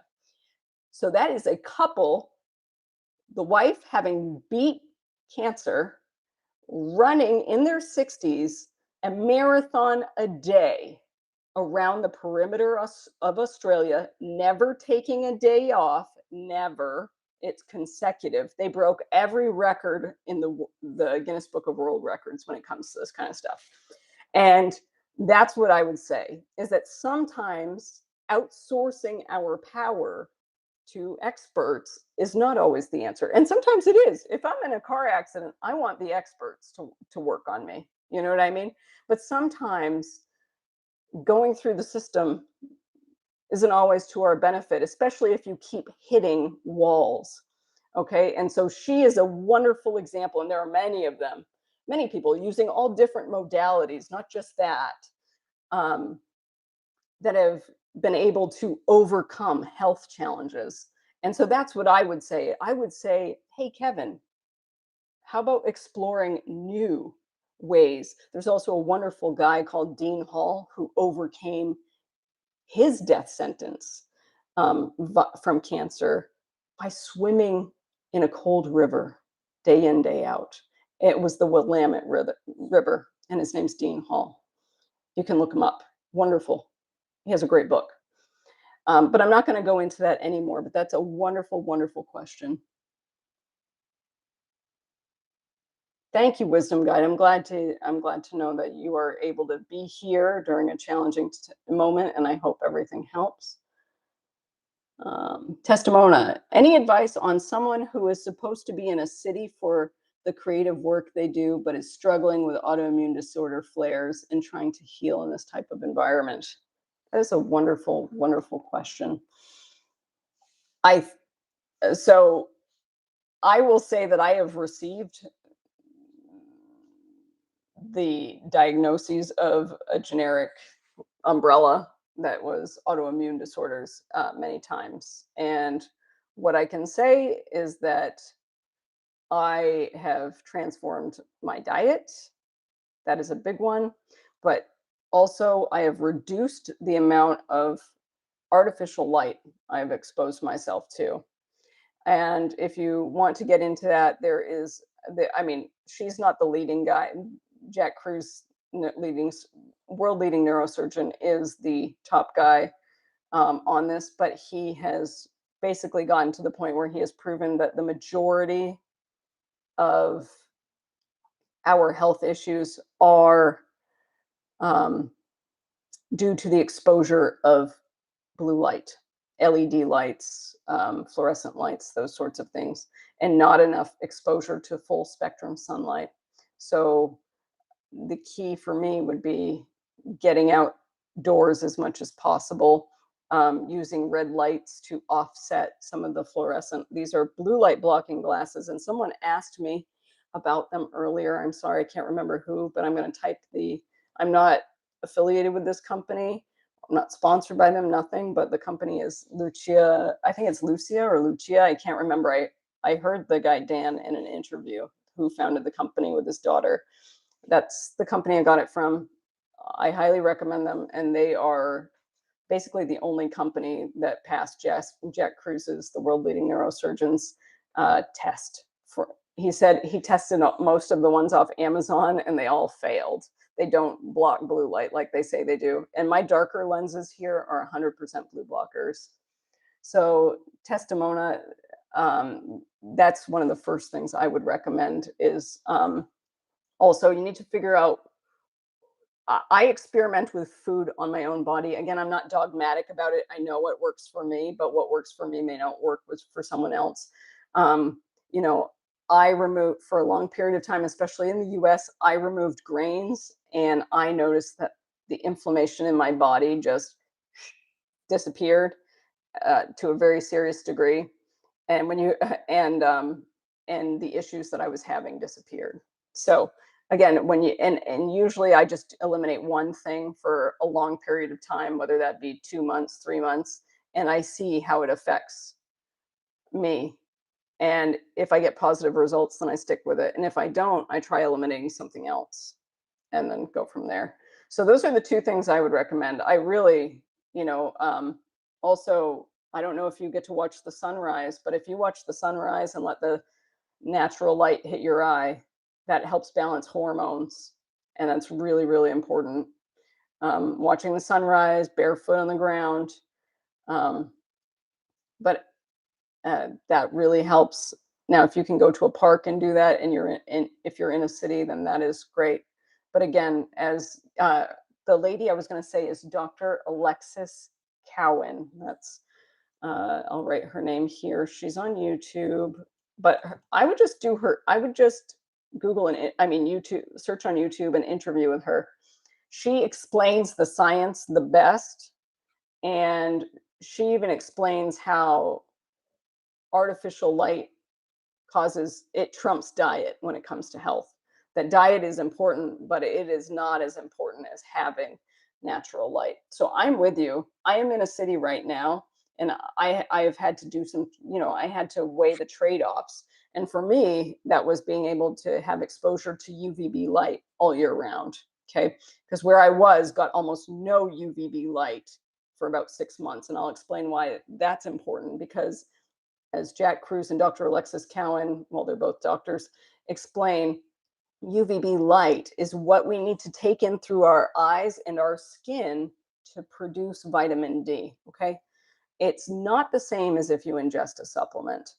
So that is a couple, the wife having beat cancer, running in their 60s a marathon a day around the perimeter of Australia, never taking a day off, never. It's consecutive. They broke every record in the Guinness Book of World Records when it comes to this kind of stuff. And that's what I would say, is that sometimes outsourcing our power to experts is not always the answer. And sometimes it is. If I'm in a car accident, I want the experts to work on me. You know what I mean? But sometimes going through the system isn't always to our benefit, especially if you keep hitting walls. Okay. And so she is a wonderful example. And there are many of them, many people using all different modalities, not just that, that have been able to overcome health challenges. And so that's what I would say. I would say, hey, Kevin, how about exploring new ways? There's also a wonderful guy called Dean Hall who overcame his death sentence from cancer by swimming in a cold river day in, day out. It was the Willamette River, and his name's Dean Hall. You can look him up. Wonderful. He has a great book. But I'm not going to go into that anymore, but that's a wonderful, wonderful question. Thank you, Wisdom Guide. I'm glad to know that you are able to be here during a challenging moment, and I hope everything helps. Testimona, any advice on someone who is supposed to be in a city for the creative work they do, but is struggling with autoimmune disorder flares and trying to heal in this type of environment? That is a wonderful, wonderful question. So I will say that I have received the diagnoses of a generic umbrella that was autoimmune disorders many times. And what I can say is that I have transformed my diet. That is a big one. But also, I have reduced the amount of artificial light I've exposed myself to. And if you want to get into that, there is, she's not the leading guy. Jack Kruse, world leading neurosurgeon, is the top guy on this, but he has basically gotten to the point where he has proven that the majority of our health issues are due to the exposure of blue light, LED lights, fluorescent lights, those sorts of things, and not enough exposure to full spectrum sunlight. So the key for me would be getting outdoors as much as possible, using red lights to offset some of the fluorescent. These are blue light blocking glasses, and someone asked me about them earlier. I'm sorry, I can't remember who, but I'm going to type I'm not affiliated with this company. I'm not sponsored by them, nothing, but the company is Lucia. I think it's Lucia or Lucia. I can't remember. I heard the guy Dan in an interview. who founded the company with his daughter. That's the company I got it from. I highly recommend them, and they are basically the only company that passed Jack Cruse's, the world leading neurosurgeon's test. For he said he tested most of the ones off Amazon, and they all failed. They don't block blue light like they say they do. And my darker lenses here are 100% blue blockers. So Testimona, that's one of the first things I would recommend is also you need to figure out. I experiment with food on my own body. Again, I'm not dogmatic about it. I know what works for me, but what works for me may not work for someone else. Um, you know, I removed for a long period of time, especially in the US, I removed grains and I noticed that the inflammation in my body just disappeared to a very serious degree. And when you and the issues that I was having disappeared. So again, when you and usually I just eliminate one thing for a long period of time, whether that be 2 months, 3 months, and I see how it affects me. And if I get positive results, then I stick with it. And if I don't, I try eliminating something else and then go from there. So those are the two things I would recommend. I really, also, I don't know if you get to watch the sunrise, but if you watch the sunrise and let the natural light hit your eye, that helps balance hormones. And that's really, really important. Watching the sunrise, barefoot on the ground. Um, but that really helps. Now, if you can go to a park and do that, and if you're in a city, then that is great. But again, as the lady I was going to say is Dr. Alexis Cowan. That's I'll write her name here. She's on YouTube, but I would just do her. I would just Google YouTube, search on YouTube, an interview with her. She explains the science the best, and she even explains how artificial light trumps diet when it comes to health. That diet is important, but it is not as important as having natural light. So I'm with you. I am in a city right now, and I have had to do some, I had to weigh the trade-offs. And for me, that was being able to have exposure to UVB light all year round. Okay. Because where I was got almost no UVB light for about 6 months. And I'll explain why that's important, because as Jack Kruse and Dr. Alexis Cowan, well, they're both doctors, explain, UVB light is what we need to take in through our eyes and our skin to produce vitamin D. Okay. It's not the same as if you ingest a supplement,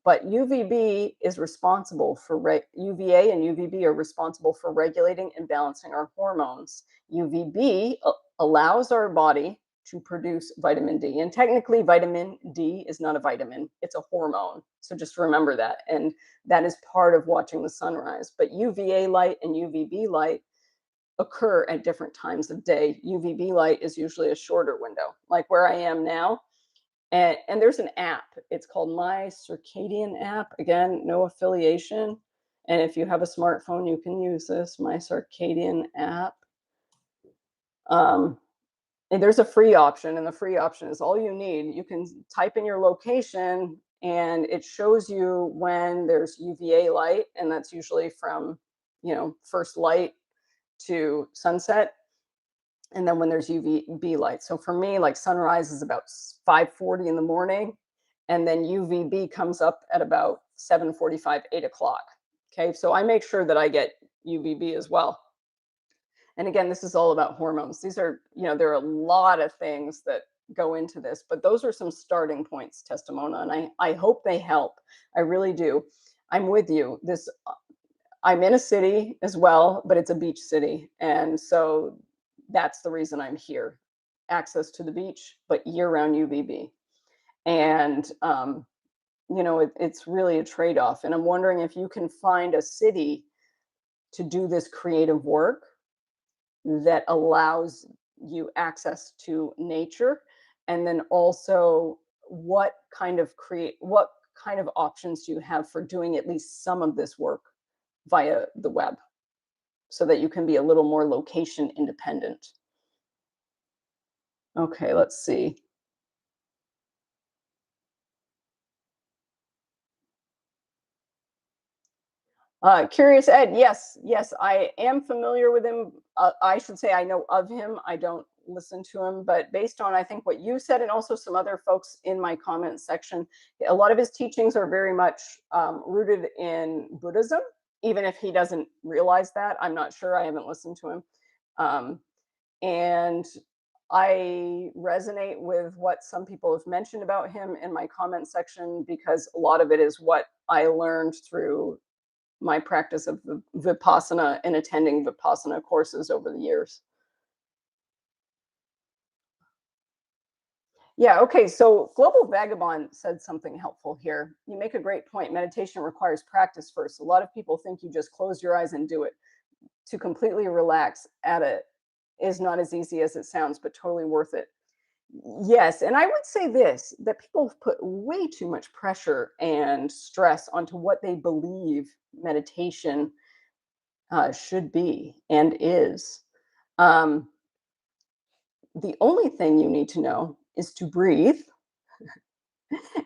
but UVB is responsible for UVA and UVB are responsible for regulating and balancing our hormones. UVB allows our body to produce vitamin D. And technically, vitamin D is not a vitamin, it's a hormone. So just remember that. And that is part of watching the sunrise. But UVA light and UVB light occur at different times of day. UVB light is usually a shorter window, like where I am now. And there's an app. It's called My Circadian app. Again, no affiliation. And if you have a smartphone, you can use this My Circadian app. And there's a free option, and the free option is all you need. You can type in your location, and it shows you when there's UVA light, and that's usually from, first light to sunset, and then when there's UVB light. So for me, like sunrise is about 5:40 in the morning, and then UVB comes up at about 7:45, 8 o'clock. Okay, so I make sure that I get UVB as well. And again, this is all about hormones. These are, there are a lot of things that go into this, but those are some starting points, Testimona, and I hope they help. I really do. I'm with you. I'm in a city as well, but it's a beach city. And so that's the reason I'm here. Access to the beach, but year-round UVB. And, it's really a trade-off. And I'm wondering if you can find a city to do this creative work that allows you access to nature, and then also what kind of options do you have for doing at least some of this work via the web, so that you can be a little more location independent. Okay, let's see. Curious Ed, yes, yes, I am familiar with him. I should say I know of him. I don't listen to him, but based on I think what you said and also some other folks in my comment section, a lot of his teachings are very much rooted in Buddhism, even if he doesn't realize that. I'm not sure. I haven't listened to him. Um, and I resonate with what some people have mentioned about him in my comment section because a lot of it is what I learned through my practice of Vipassana and attending Vipassana courses over the years. Yeah, okay. So Global Vagabond said something helpful here. You make a great point. Meditation requires practice first. A lot of people think you just close your eyes and do it. To completely relax at it is not as easy as it sounds, but totally worth it. Yes, and I would say this that people put way too much pressure and stress onto what they believe meditation should be and is. Um, the only thing you need to know is to breathe.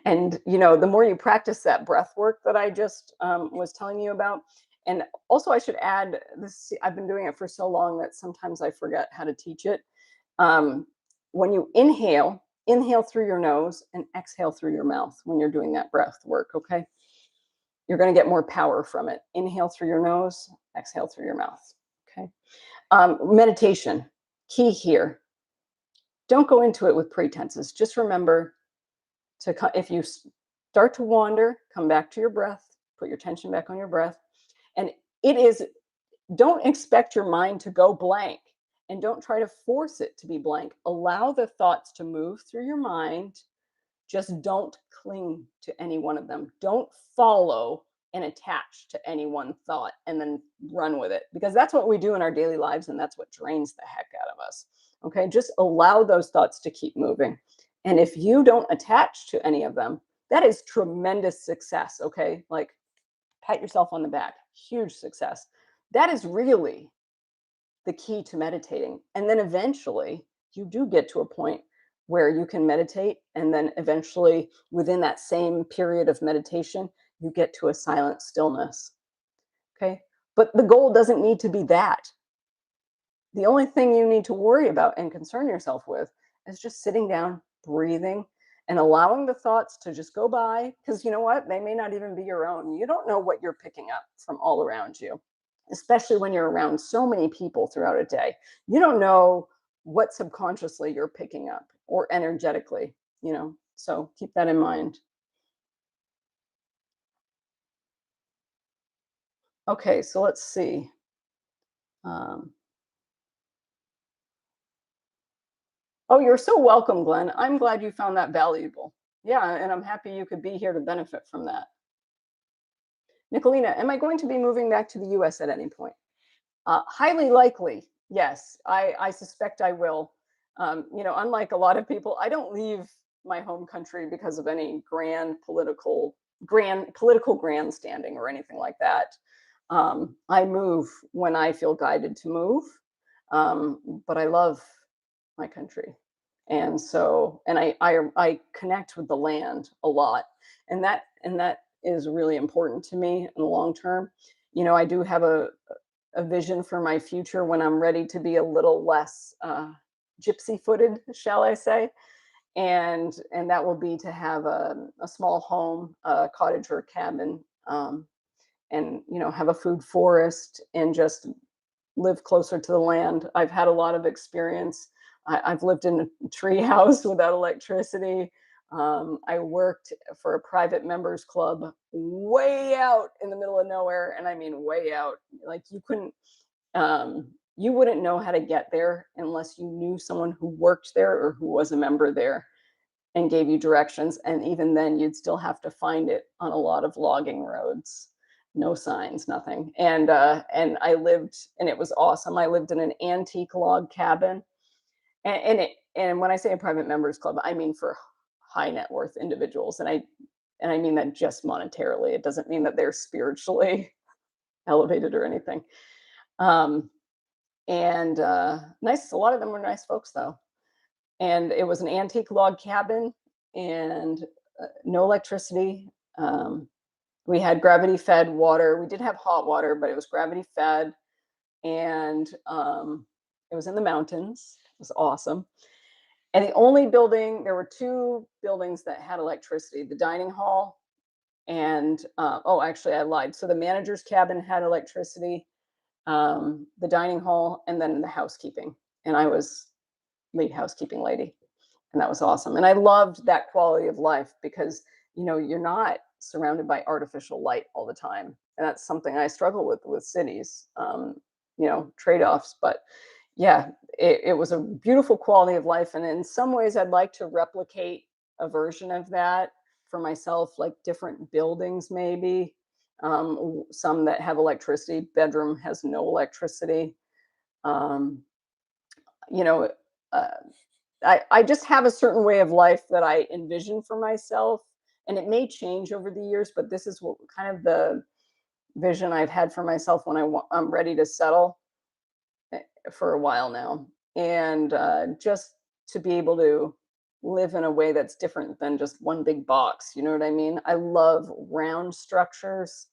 And, the more you practice that breath work that I just was telling you about. And also, I should add this I've been doing it for so long that sometimes I forget how to teach it. Um, when you inhale through your nose and exhale through your mouth when you're doing that breath work, okay? You're going to get more power from it. Inhale through your nose, exhale through your mouth, okay? Meditation, key here. Don't go into it with pretenses. Just remember if you start to wander, come back to your breath, put your attention back on your breath. And it is, don't expect your mind to go blank and don't try to force it to be blank. Allow the thoughts to move through your mind. Just don't cling to any one of them. Don't follow and attach to any one thought and then run with it because that's what we do in our daily lives and that's what drains the heck out of us. Okay, just allow those thoughts to keep moving. And if you don't attach to any of them, that is tremendous success. Okay, like pat yourself on the back, huge success. That is really the key to meditating. And then eventually you do get to a point where you can meditate. And then eventually, within that same period of meditation, you get to a silent stillness. Okay. But the goal doesn't need to be that. The only thing you need to worry about and concern yourself with is just sitting down, breathing, and allowing the thoughts to just go by. Because you know what? They may not even be your own. You don't know what you're picking up from all around you, especially when you're around so many people throughout a day. You don't know what subconsciously you're picking up or energetically. So keep that in mind. Okay, so let's see. Um, oh, you're so welcome, Glenn. I'm glad you found that valuable. Yeah, and I'm happy you could be here to benefit from that. Nicolina, am I going to be moving back to the US at any point? Highly likely, yes. I suspect I will. Unlike a lot of people, I don't leave my home country because of any grand political grandstanding or anything like that. I move when I feel guided to move, but I love my country, and so and I connect with the land a lot, and that is really important to me in the long term. I do have a vision for my future when I'm ready to be a little less gypsy footed, shall I say. And that will be to have a small home, a cottage or a cabin, and have a food forest and just live closer to the land. I've had a lot of experience. I've lived in a tree house without electricity. I worked for a private members club way out in the middle of nowhere, and I mean way out. Like you wouldn't know how to get there unless you knew someone who worked there or who was a member there and gave you directions. And even then, you'd still have to find it on a lot of logging roads. No signs, nothing. And I lived, and it was awesome. I lived in an antique log cabin, and when I say a private members club, I mean for high net worth individuals, and I mean that just monetarily. It doesn't mean that they're spiritually elevated or anything. Um, and nice. A lot of them were nice folks, though. And it was an antique log cabin, and no electricity. We had gravity fed water. We did have hot water, but it was gravity fed, and it was in the mountains. It was awesome. And the only building, there were two buildings that had electricity: the dining hall and oh, actually, I lied. So the manager's cabin had electricity, the dining hall, and then the housekeeping. And I was lead housekeeping lady, and that was awesome. And I loved that quality of life because you're not surrounded by artificial light all the time, and that's something I struggle with cities. Trade-offs, but yeah, it was a beautiful quality of life, and in some ways I'd like to replicate a version of that for myself, like different buildings maybe, some that have electricity. Bedroom has no electricity. um, you know uh, I just have a certain way of life that I envision for myself, and it may change over the years, but this is what kind of the vision I've had for myself when I'm ready to settle, for a while now, and just to be able to live in a way that's different than just one big box. You know what I mean? I love round structures,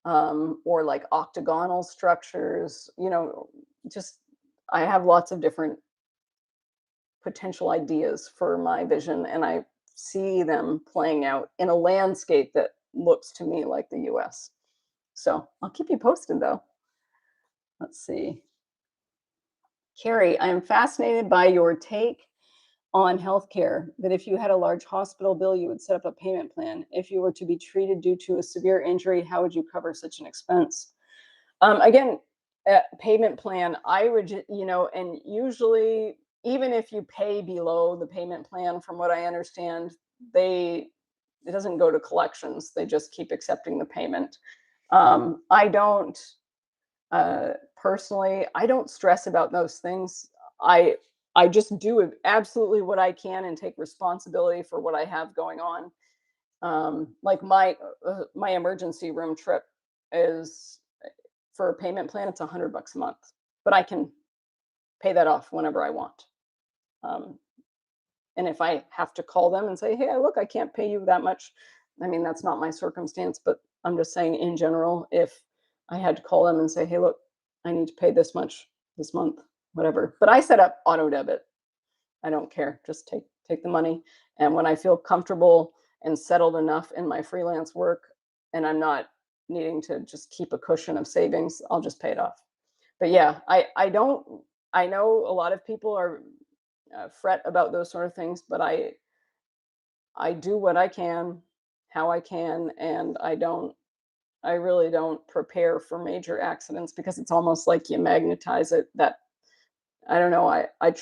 or like octagonal structures. Just I have lots of different potential ideas for my vision, and I see them playing out in a landscape that looks to me like the US. So I'll keep you posted though. Let's see. Carrie, I am fascinated by your take on healthcare, that if you had a large hospital bill, you would set up a payment plan. If you were to be treated due to a severe injury, how would you cover such an expense? Again, payment plan, I would, and usually, even if you pay below the payment plan, from what I understand, they it doesn't go to collections. They just keep accepting the payment. I don't personally, I don't stress about those things. I I just do absolutely what I can and take responsibility for what I have going on. Like my emergency room trip is, for a payment plan, it's $100 a month, but I can pay that off whenever I want. Um, and if I have to call them and say, "Hey, look, I can't pay you that much," I mean, that's not my circumstance, but I'm just saying in general, if I had to call them and say, "Hey, look, I need to pay this much this month," whatever. But I set up auto debit. I don't care. Just take the money. And when I feel comfortable and settled enough in my freelance work, and I'm not needing to just keep a cushion of savings, I'll just pay it off. But yeah, I don't. I know a lot of people are fret about those sort of things, but I do what I can, how I can, and I don't. I really don't prepare for major accidents because it's almost like you magnetize it. That I don't know. I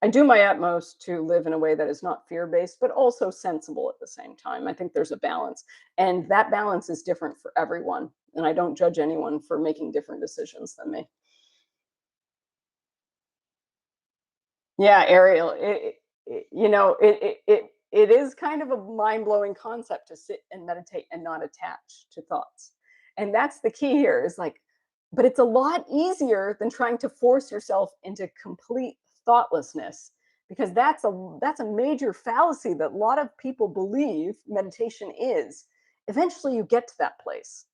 do my utmost to live in a way that is not fear-based, but also sensible at the same time. I think there's a balance, and that balance is different for everyone. And I don't judge anyone for making different decisions than me. Yeah, Ariel, it is kind of a mind-blowing concept to sit and meditate and not attach to thoughts. And that's the key here, is like, but it's a lot easier than trying to force yourself into complete thoughtlessness, because that's a major fallacy that a lot of people believe meditation is. Eventually you get to that place,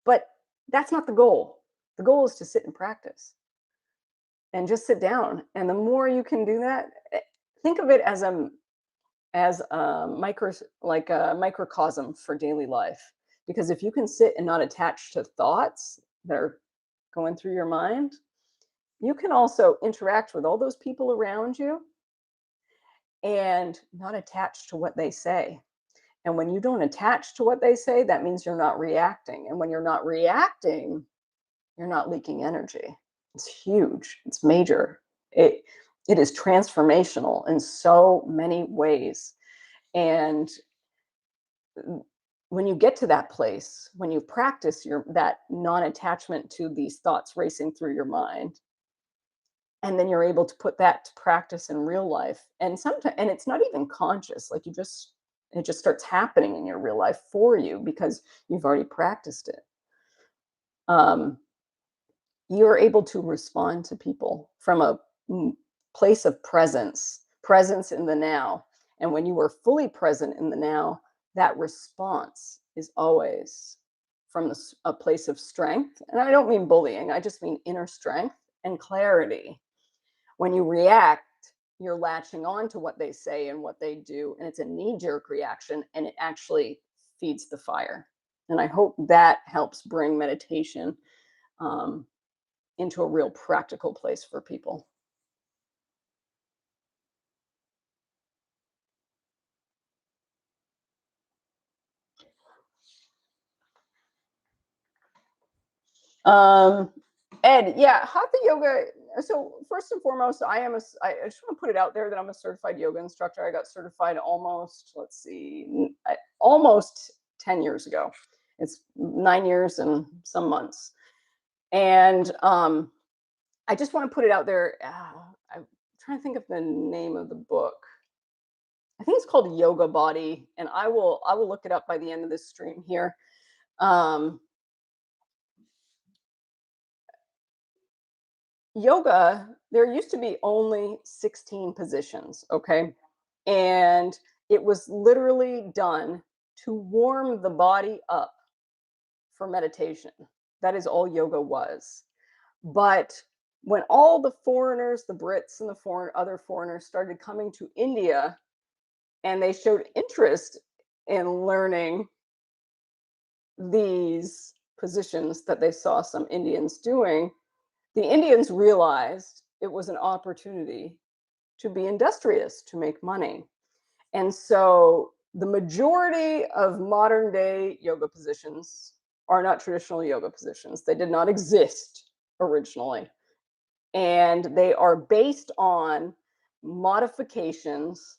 but that's not the goal. The goal is to sit and practice and just sit down. And the more you can do that, think of it as a like a microcosm for daily life. Because if you can sit and not attach to thoughts that are going through your mind, you can also interact with all those people around you and not attach to what they say. And when you don't attach to what they say, that means you're not reacting. And when you're not reacting, you're not leaking energy. It's huge. It's major. It it is transformational in so many ways. And when you get to that place, when you practice your that non-attachment to these thoughts racing through your mind, and then you're able to put that to practice in real life, and sometimes, and it's not even conscious, like it just starts happening in your real life for you because you've already practiced it. Um, you're able to respond to people from a place of presence in the now. And when you are fully present in the now, that response is always from a place of strength. And I don't mean bullying, I just mean inner strength and clarity. When you react, you're latching on to what they say and what they do, and it's a knee jerk reaction, and it actually feeds the fire. And I hope that helps bring meditation um, into a real practical place for people. Um, Ed, yeah, hatha yoga. So first and foremost, I just want to put it out there that I'm a certified yoga instructor. I got certified almost, let's see, almost 10 years ago. It's 9 years and some months. And I just want to put it out there. I'm trying to think of the name of the book. I think it's called Yoga Body, and I will look it up by the end of this stream here. Um, Yoga, there used to be only 16 positions, okay? And it was literally done to warm the body up for meditation. That is all yoga was. But when all the foreigners, the Brits and the other foreigners started coming to India and they showed interest in learning these positions that they saw some Indians doing, the Indians realized it was an opportunity to be industrious, to make money. And so the majority of modern day yoga positions are not traditional yoga positions. They did not exist originally. And they are based on modifications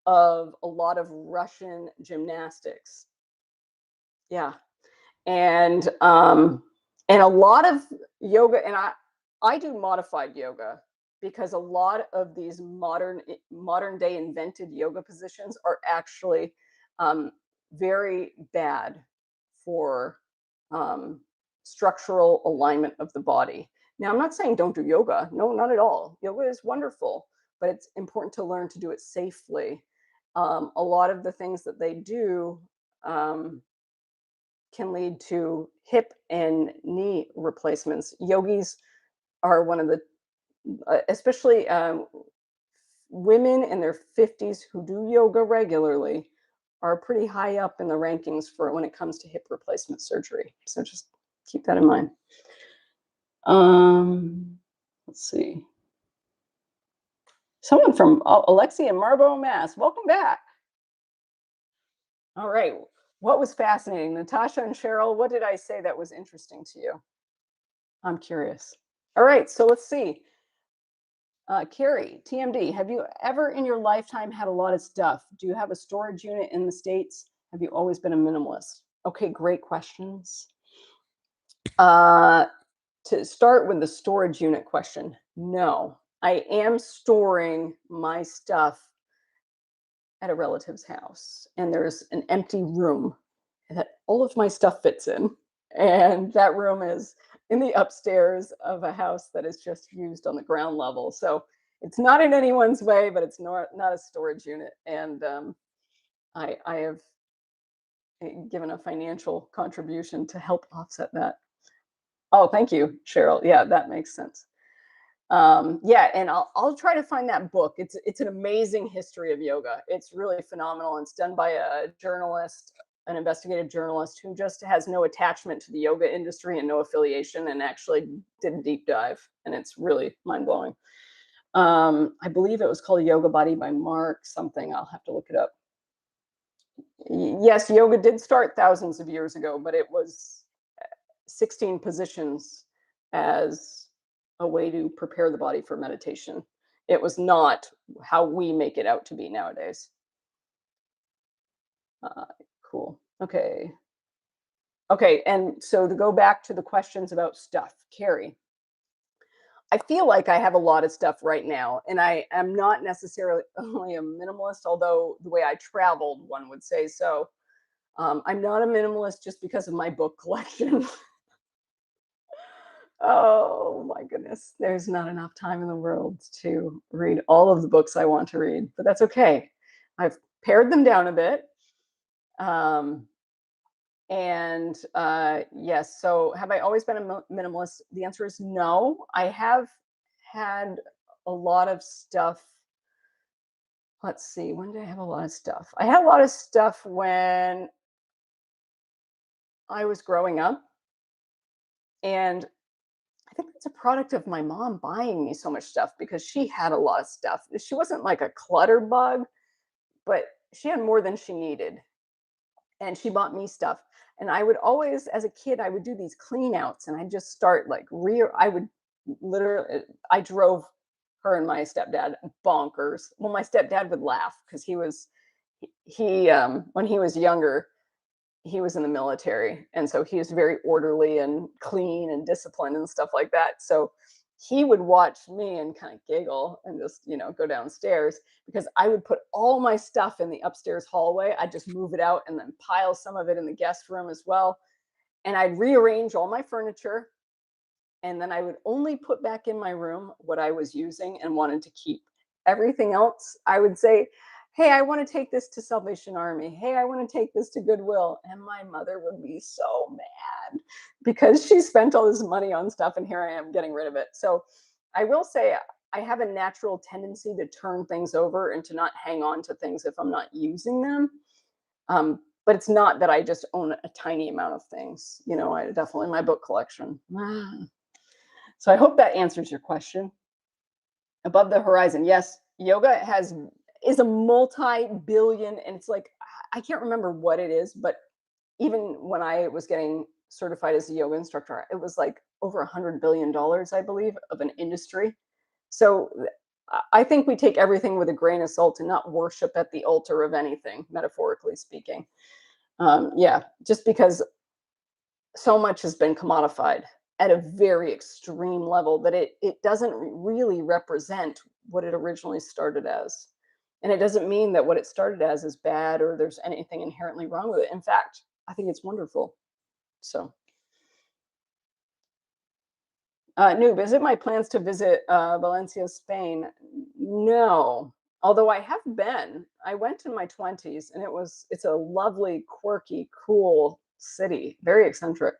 of a lot of Russian gymnastics. Yeah. And a lot of yoga, and I do modified yoga because a lot of these modern day invented yoga positions are actually very bad for structural alignment of the body. Now, I'm not saying don't do yoga. No, not at all. Yoga is wonderful, but it's important to learn to do it safely. A lot of the things that they do can lead to hip and knee replacements. Yogis are one of the, especially women in their 50s who do yoga regularly, are pretty high up in the rankings for when it comes to hip replacement surgery. So just keep that in mind. Let's see. Someone from Alexia in Marlborough, Mass. Welcome back. All right. What was fascinating? Natasha and Cheryl, what did I say that was interesting to you? I'm curious. All right, so let's see. Carrie, TMD, have you ever in your lifetime had a lot of stuff? Do you have a storage unit in the States? Have you always been a minimalist? Okay, great questions. To start with the storage unit question, no. I am storing my stuff at a relative's house, and there's an empty room that all of my stuff fits in. And that room is in the upstairs of a house that is just used on the ground level. So it's not in anyone's way, but it's not a storage unit. And I have given a financial contribution to help offset that. Oh, thank you, Cheryl. Yeah, that makes sense. Yeah, and I'll try to find that book. It's an amazing history of yoga. It's really phenomenal. It's done by a journalist, an investigative journalist who just has no attachment to the yoga industry and no affiliation, and actually did a deep dive, and it's really mind-blowing. I believe it was called Yoga Body by Mark something. I'll have to look it up. Yes, yoga did start thousands of years ago, but it was 16 positions as a way to prepare the body for meditation. It was not how we make it out to be nowadays. Cool. Okay. Okay, and so to go back to the questions about stuff, Carrie, I feel like I have a lot of stuff right now, and I am not necessarily only a minimalist, although the way I traveled, one would say so. I'm not a minimalist just because of my book collection. Oh my goodness, there's not enough time in the world to read all of the books I want to read, but that's okay. I've pared them down a bit. Um, and yes, so have I always been a minimalist? The answer is no. I have had a lot of stuff. Let's see, when did I have a lot of stuff? I had a lot of stuff when I was growing up. And I think it's a product of my mom buying me so much stuff because she had a lot of stuff. She wasn't like a clutter bug, but she had more than she needed. And she bought me stuff. And I would always, as a kid, I would do these clean outs and I'd just start like I would literally, I drove her and my stepdad bonkers. Well, my stepdad would laugh because when he was younger, he was in the military, and so he was very orderly and clean and disciplined and stuff like that. So he would watch me and kind of giggle and just, go downstairs because I would put all my stuff in the upstairs hallway. I'd just move it out and then pile some of it in the guest room as well. And I'd rearrange all my furniture, and then I would only put back in my room what I was using and wanted to keep. Everything else, I would say, hey, I want to take this to Salvation Army. Hey, I want to take this to Goodwill. And my mother would be so mad because she spent all this money on stuff and here I am getting rid of it. So I will say I have a natural tendency to turn things over and to not hang on to things if I'm not using them. But it's not that I just own a tiny amount of things. I definitely, my book collection. So I hope that answers your question. Above the horizon, yes, yoga is a multi-billion, and it's like I can't remember what it is, but even when I was getting certified as a yoga instructor, it was like over $100 billion, I believe, of an industry. So I think we take everything with a grain of salt and not worship at the altar of anything, metaphorically speaking. Yeah, just because so much has been commodified at a very extreme level that it doesn't really represent what it originally started as. And it doesn't mean that what it started as is bad or there's anything inherently wrong with it. In fact, I think it's wonderful. So, Noob, is it my plans to visit Valencia, Spain? No. Although I have been, I went in my 20s and it's a lovely, quirky, cool city, very eccentric.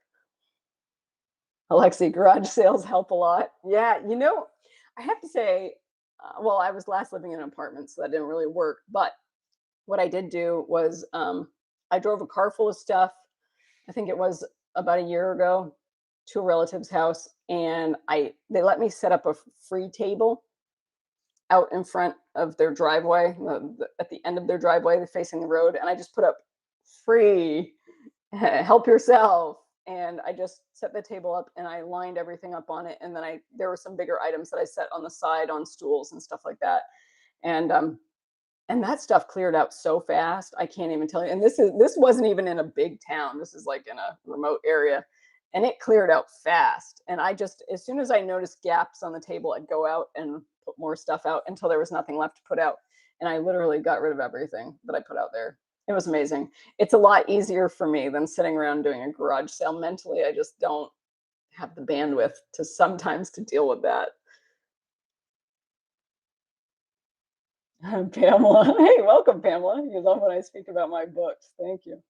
Alexi, garage sales help a lot. Yeah, I have to say, well, I was last living in an apartment, so that didn't really work. But what I did do was I drove a car full of stuff. I think it was about a year ago to a relative's house, and they let me set up a free table out in front of their driveway, at the end of their driveway, facing the road, and I just put up free, help yourself. And I just set the table up and I lined everything up on it. And then there were some bigger items that I set on the side on stools and stuff like that. And that stuff cleared out so fast. I can't even tell you. And this wasn't even in a big town. This is like in a remote area. And it cleared out fast. And as soon as I noticed gaps on the table, I'd go out and put more stuff out until there was nothing left to put out. And I literally got rid of everything that I put out there. It was amazing. It's a lot easier for me than sitting around doing a garage sale. Mentally, I just don't have the bandwidth to deal with that. Pamela. Hey, welcome, Pamela. You love when I speak about my books. Thank you.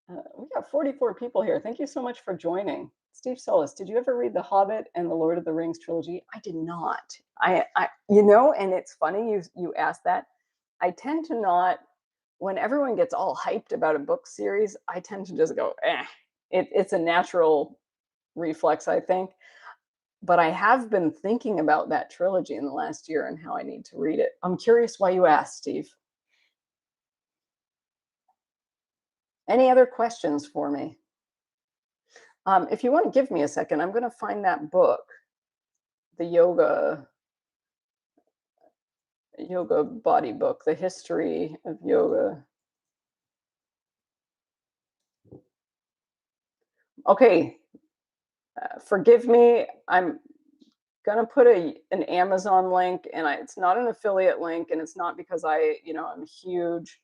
We got 44 people here. Thank you so much for joining. Steve Solis, did you ever read The Hobbit and the Lord of the Rings trilogy? I did not. And it's funny you asked that. I tend to not, when everyone gets all hyped about a book series, I tend to just go, eh. It's a natural reflex, I think. But I have been thinking about that trilogy in the last year and how I need to read it. I'm curious why you asked, Steve. Any other questions for me? If you want to give me a second, I'm going to find that book, the yoga body book, The History of Yoga. Okay, forgive me. I'm going to put an Amazon link, and it's not an affiliate link, and it's not because I'm a huge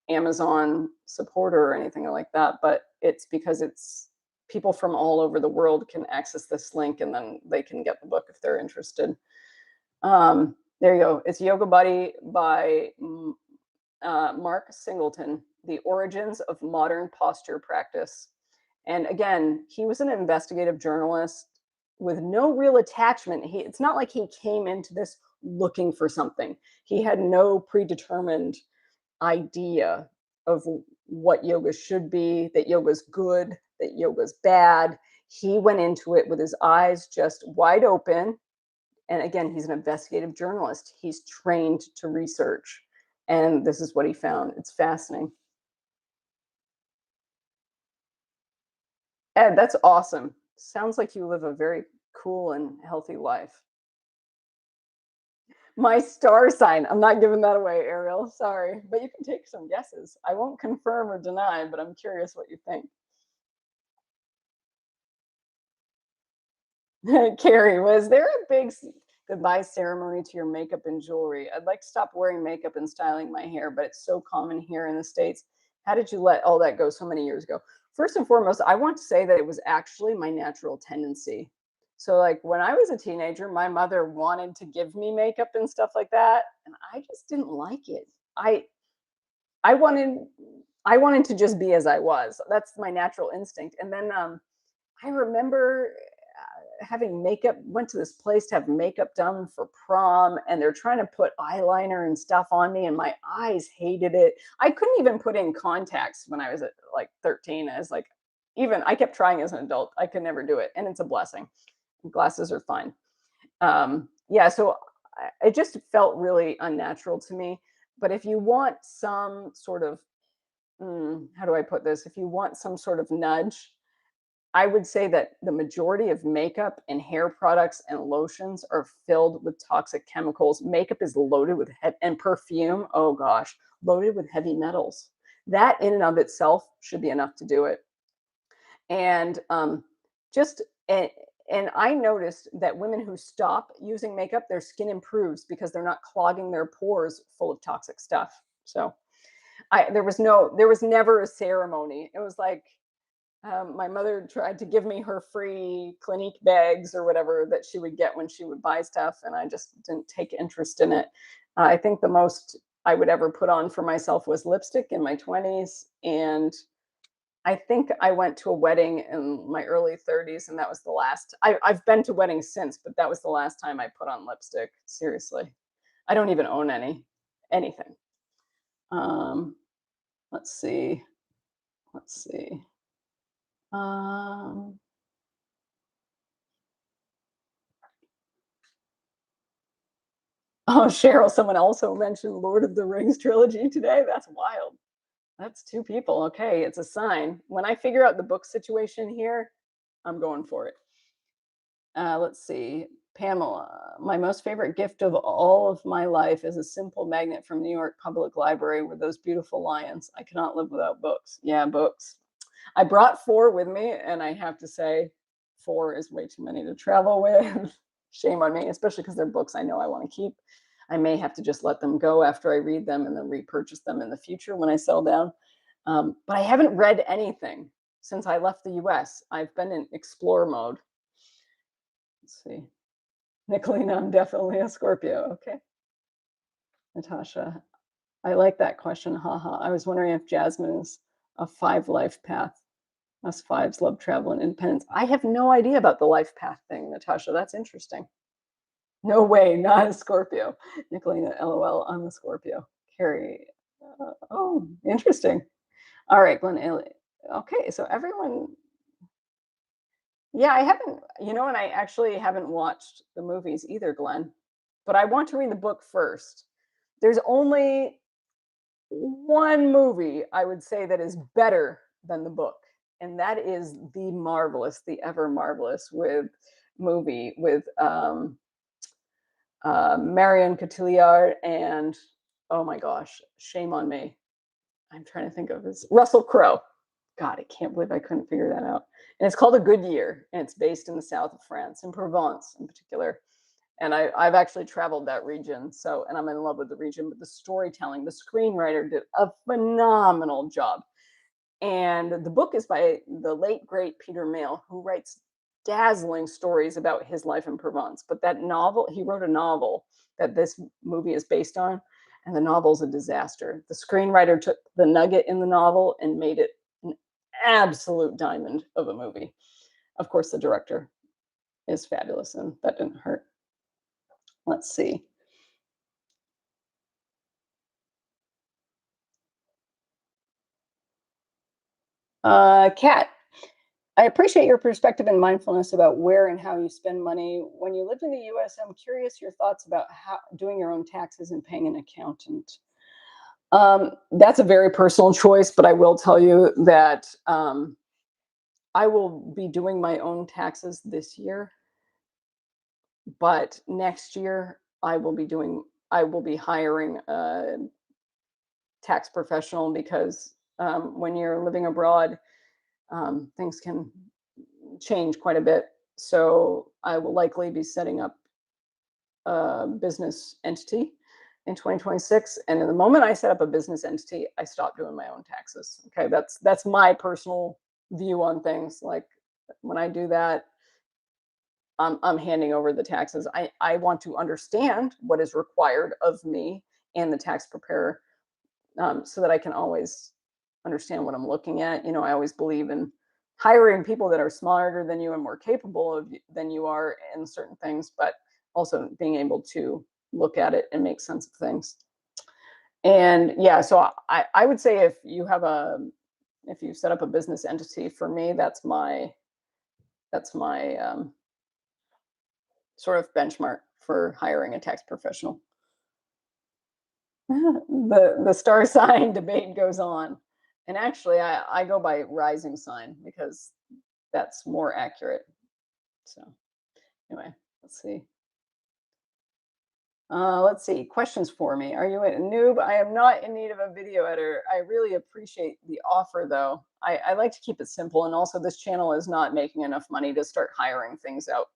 Amazon supporter or anything like that, but it's because it's people from all over the world can access this link and then they can get the book if they're interested. There you go. It's Yoga Body by Mark Singleton. The Origins of Modern Posture Practice. And again, he was an investigative journalist with no real attachment. It's not like he came into this looking for something. He had no predetermined idea of what yoga should be, that yoga's good, that yoga's bad. He went into it with his eyes just wide open. And again, he's an investigative journalist. He's trained to research. And this is what he found. It's fascinating. Ed, that's awesome. Sounds like you live a very cool and healthy life. My star sign. I'm not giving that away, Ariel. Sorry. But you can take some guesses. I won't confirm or deny, but I'm curious what you think. Carrie, was there a big goodbye ceremony to your makeup and jewelry? I'd like to stop wearing makeup and styling my hair, but it's so common here in the States. How did you let all that go so many years ago? First and foremost, I want to say that it was actually my natural tendency. So, like when I was a teenager, my mother wanted to give me makeup and stuff like that, and I just didn't like it. I I wanted I wanted to just be as I was. That's my natural instinct. And then I remember having makeup, went to this place to have makeup done for prom, and they're trying to put eyeliner and stuff on me, and my eyes hated it. I couldn't even put in contacts when I was at like 13. I was like, even I kept trying as an adult. I could never do it. And it's a blessing. Glasses are fine. Yeah, so it just felt really unnatural to me. But if you want some sort of, how do I put this? If you want some sort of nudge, I would say that the majority of makeup and hair products and lotions are filled with toxic chemicals. Makeup is loaded with and perfume, oh gosh, loaded with heavy metals. That in and of itself should be enough to do it. And just and I noticed that women who stop using makeup, their skin improves because they're not clogging their pores full of toxic stuff. So there was never a ceremony. It was like my mother tried to give me her free Clinique bags or whatever that she would get when she would buy stuff, and I just didn't take interest in it. I think the most I would ever put on for myself was lipstick in my 20s, and I think I went to a wedding in my early 30s, and that was the last. I've been to weddings since, but that was the last time I put on lipstick. Seriously, I don't even own anything. Um, let's see. Let's see. Um, oh, Cheryl, someone also mentioned Lord of the Rings trilogy today. That's wild. That's two people. Okay, it's a sign. When I figure out the book situation here, I'm going for it. Let's see. Pamela, my most favorite gift of all of my life is a simple magnet from New York Public Library with those beautiful lions. I cannot live without books. Yeah, books. I brought four with me, and I have to say, four is way too many to travel with. Shame on me, especially because they're books I know I want to keep. I may have to just let them go after I read them and then repurchase them in the future when I sell down. But I haven't read anything since I left the US. I've been in explore mode. Let's see. Nicolina, I'm definitely a Scorpio. Okay. Natasha, I like that question. Haha. I was wondering if Jasmine is a 5 life path. Us fives love travel and independence. I have no idea about the life path thing, Natasha. That's interesting. No way, not a Scorpio. Nicolina, LOL, I'm a Scorpio. Carrie, oh, interesting. All right, Glenn, okay, so everyone, yeah, I haven't, and I actually haven't watched the movies either, Glenn, but I want to read the book first. There's only one movie I would say that is better than the book, and that is the marvelous, the ever marvelous movie with Marion Cotillard and, oh my gosh, shame on me. I'm trying to think of his Russell Crowe. God, I can't believe I couldn't figure that out. And it's called A Good Year, and it's based in the south of France, in Provence in particular. And I've actually traveled that region, and I'm in love with the region. But the storytelling, the screenwriter did a phenomenal job. And the book is by the late great Peter Mayle, who writes dazzling stories about his life in Provence. But that novel, he wrote a novel that this movie is based on. and the novel's a disaster. The screenwriter took the nugget in the novel and made it an absolute diamond of a movie. Of course, the director is fabulous, and that didn't hurt. Let's see. Kat, I appreciate your perspective and mindfulness about where and how you spend money. When you lived in the US, I'm curious your thoughts about how doing your own taxes and paying an accountant. That's a very personal choice, but I will tell you that I will be doing my own taxes this year, but next year I will be hiring a tax professional because when you're living abroad, things can change quite a bit. So I will likely be setting up a business entity in 2026. And in the moment I set up a business entity, I stop doing my own taxes. Okay, that's my personal view on things. Like when I do that, I'm handing over the taxes. I want to understand what is required of me and the tax preparer, so that I can always understand what I'm looking at. I always believe in hiring people that are smarter than you and more capable than you are in certain things, but also being able to look at it and make sense of things. And yeah, so I would say if you set up a business entity, for me, that's my sort of benchmark for hiring a tax professional. The star sign debate goes on. And actually, I go by rising sign because that's more accurate. So anyway, let's see. Let's see. Questions for me. Are you a noob? I am not in need of a video editor. I really appreciate the offer, though. I like to keep it simple. And also, this channel is not making enough money to start hiring things out.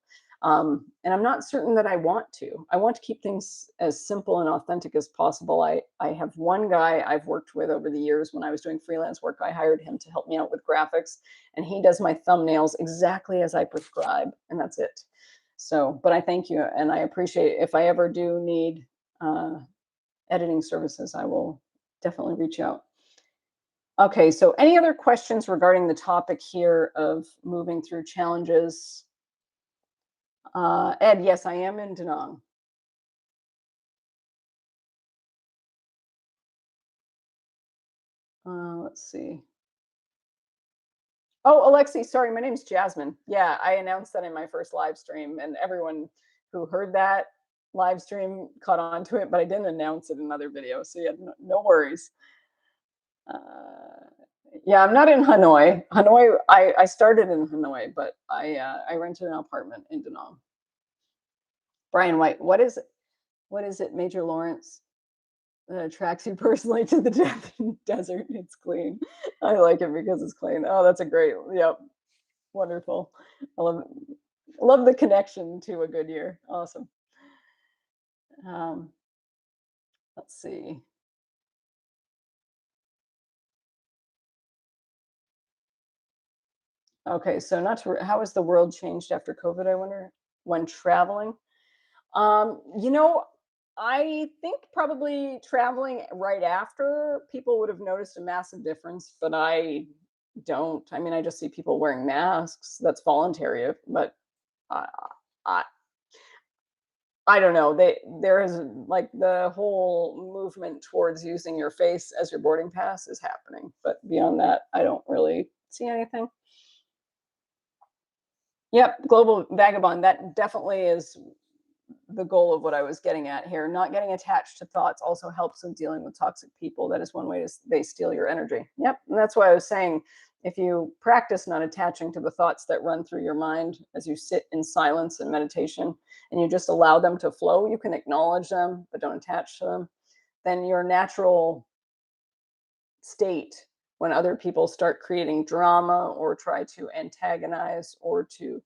And I'm not certain that I want to. I want to keep things as simple and authentic as possible. I have one guy I've worked with over the years. When I was doing freelance work, I hired him to help me out with graphics. And he does my thumbnails exactly as I prescribe. And that's it. So, but I thank you, and I appreciate it. If I ever do need editing services, I will definitely reach out. Okay, so any other questions regarding the topic here of moving through challenges? Ed, yes, I am in Danang. Let's see. Oh, Alexi, sorry, my name's Jasmine. Yeah, I announced that in my first live stream, and everyone who heard that live stream caught on to it, but I didn't announce it in another video. So yeah, no worries. Yeah, I'm not in Hanoi. I started in Hanoi, but I rented an apartment in Da Nang. Brian White, what is it? What is it, Major Lawrence? That attracts you personally to the desert? It's clean. I like it because it's clean. Oh, that's a great. Yep, wonderful. I love the connection to a good year. Awesome. Um, let's see. Okay, so how has the world changed after COVID? I wonder when traveling. You know, I think probably traveling right after people would have noticed a massive difference, but I don't. I mean, I just see people wearing masks. That's voluntary, but I, I, I don't know. There is like the whole movement towards using your face as your boarding pass is happening, but beyond that, I don't really see anything. Yep, global vagabond. That definitely is the goal of what I was getting at here. Not getting attached to thoughts also helps in dealing with toxic people. That is one way they steal your energy. Yep, and that's why I was saying if you practice not attaching to the thoughts that run through your mind as you sit in silence and meditation, and you just allow them to flow, you can acknowledge them, but don't attach to them, then your natural state when other people start creating drama or try to antagonize or to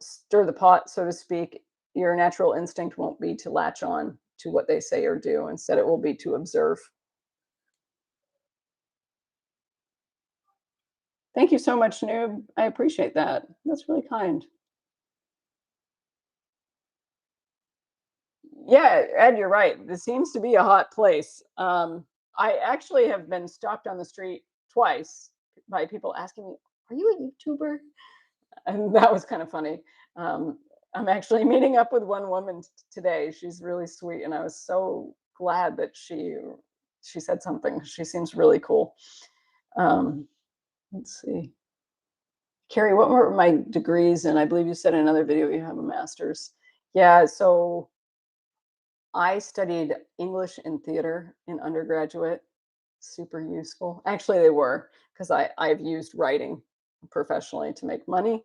stir the pot, so to speak, your natural instinct won't be to latch on to what they say or do. Instead, it will be to observe. Thank you so much, Noob. I appreciate that. That's really kind. Yeah, Ed, you're right. This seems to be a hot place. I actually have been stopped on the street twice by people asking me, "Are you a YouTuber?" And that was kind of funny. Um, I'm actually meeting up with one woman today. She's really sweet, and I was so glad that she said something. She seems really cool. Um, let's see. Carrie, what were my degrees? And I believe you said in another video you have a master's. Yeah, so I studied English and theater in undergraduate. Super useful. Actually, they were because I've used writing professionally to make money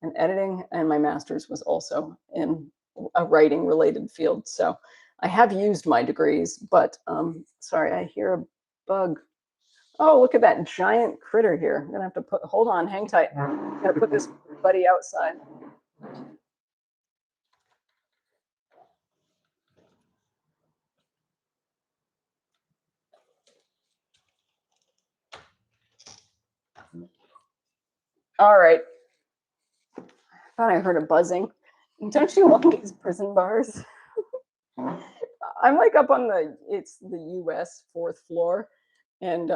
and editing, and my master's was also in a writing related field. So I have used my degrees, but sorry, I hear a bug. Oh, look at that giant critter here. I'm gonna have to hold on, hang tight. I'm gonna put this buddy outside. All right. I thought I heard a buzzing. Don't you love these prison bars? I'm like up on it's the US fourth floor. And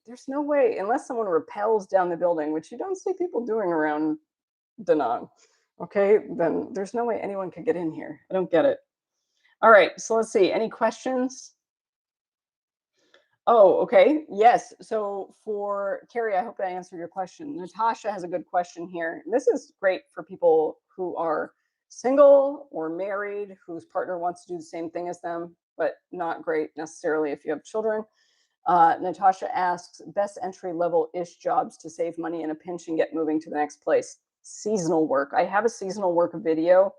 there's no way, unless someone rappels down the building, which you don't see people doing around Da Nang, okay, then there's no way anyone could get in here. I don't get it. All right, so let's see. Any questions? Oh, okay. Yes. So for Carrie, I hope I answered your question. Natasha has a good question here. This is great for people who are single or married, whose partner wants to do the same thing as them, but not great necessarily if you have children. Natasha asks, best entry level ish jobs to save money in a pinch and get moving to the next place. Seasonal work. I have a seasonal work video,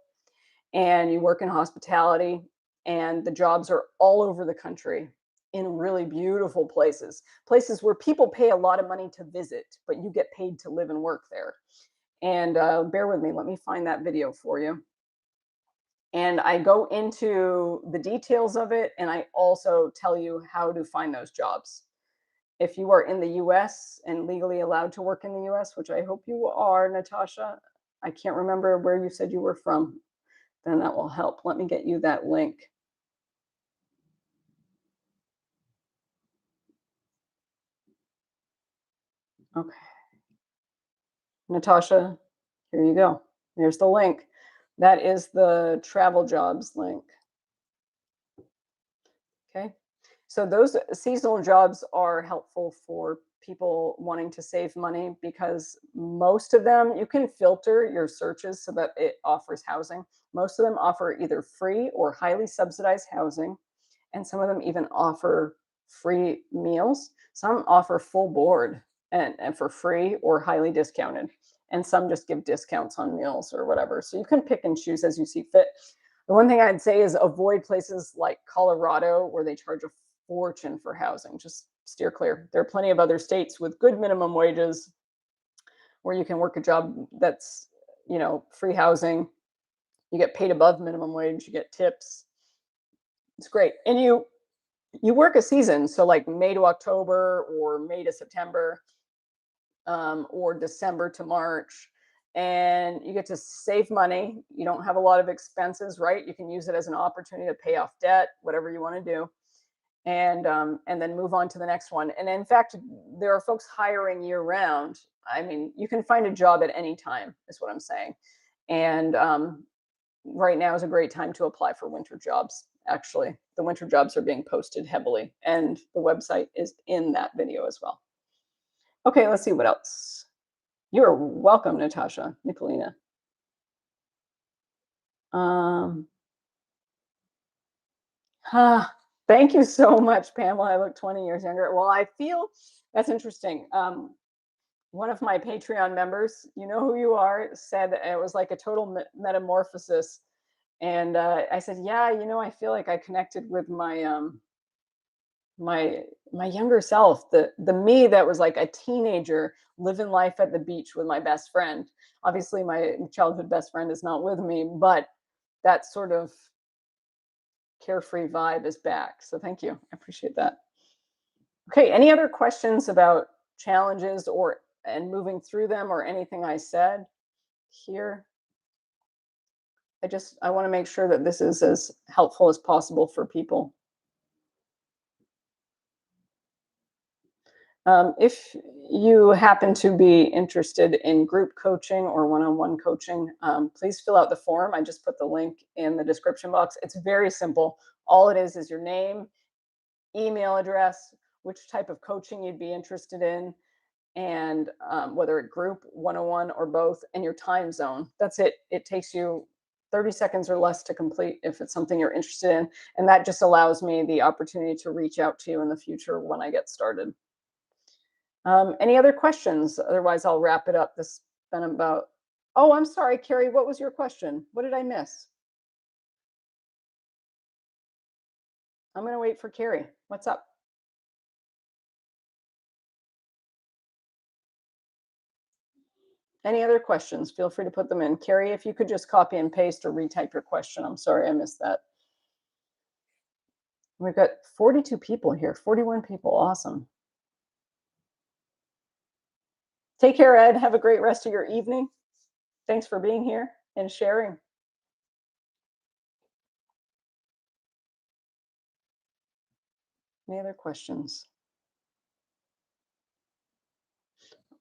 and you work in hospitality, and the jobs are all over the country in really beautiful places where people pay a lot of money to visit, but you get paid to live and work there. And bear with me, let me find that video for you. And I go into the details of it, and I also tell you how to find those jobs. If you are in the US and legally allowed to work in the US, which I hope you are, Natasha, I can't remember where you said you were from, then that will help. Let me get you that link. Okay. Natasha, here you go. Here's the link. That is the travel jobs link. Okay. So those seasonal jobs are helpful for people wanting to save money because most of them, you can filter your searches so that it offers housing. Most of them offer either free or highly subsidized housing, and some of them even offer free meals. Some offer full board and for free or highly discounted, and some just give discounts on meals or whatever. So you can pick and choose as you see fit. The one thing I'd say is avoid places like Colorado where they charge a fortune for housing. Just steer clear. There are plenty of other states with good minimum wages where you can work a job that's, free housing. You get paid above minimum wage, you get tips. It's great. And you work a season, so like May to October or May to September, or December to March, and you get to save money. You don't have a lot of expenses, right? You can use it as an opportunity to pay off debt, whatever you want to do, and then move on to the next one. And in fact, there are folks hiring year round. I mean, you can find a job at any time, is what I'm saying. And right now is a great time to apply for winter jobs. Actually, the winter jobs are being posted heavily, and the website is in that video as well. Okay, let's see what else. You're welcome, Natasha, Nicolina. Um, Thank you so much, Pamela. I look 20 years younger. Well, I feel that's interesting. One of my Patreon members, you know who you are, said it was like a total metamorphosis. And I said, yeah, I feel like I connected with my younger self, the me that was like a teenager living life at the beach with my best friend. Obviously, my childhood best friend is not with me, but that sort of carefree vibe is back. So thank you. I appreciate that. Okay, any other questions about challenges and moving through them or anything I said here? I want to make sure that this is as helpful as possible for people. If you happen to be interested in group coaching or one-on-one coaching, please fill out the form. I just put the link in the description box. It's very simple. All it is your name, email address, which type of coaching you'd be interested in, and whether it group, one-on-one, or both, and your time zone. That's it. It takes you 30 seconds or less to complete if it's something you're interested in. And that just allows me the opportunity to reach out to you in the future when I get started. Any other questions? Otherwise, I'll wrap it up. This has been about. Oh, I'm sorry, Carrie. What was your question? What did I miss? I'm going to wait for Carrie. What's up? Any other questions? Feel free to put them in. Carrie, if you could just copy and paste or retype your question. I'm sorry I missed that. We've got 42 people here, 41 people. Awesome. Take care, Ed. Have a great rest of your evening. Thanks for being here and sharing. Any other questions?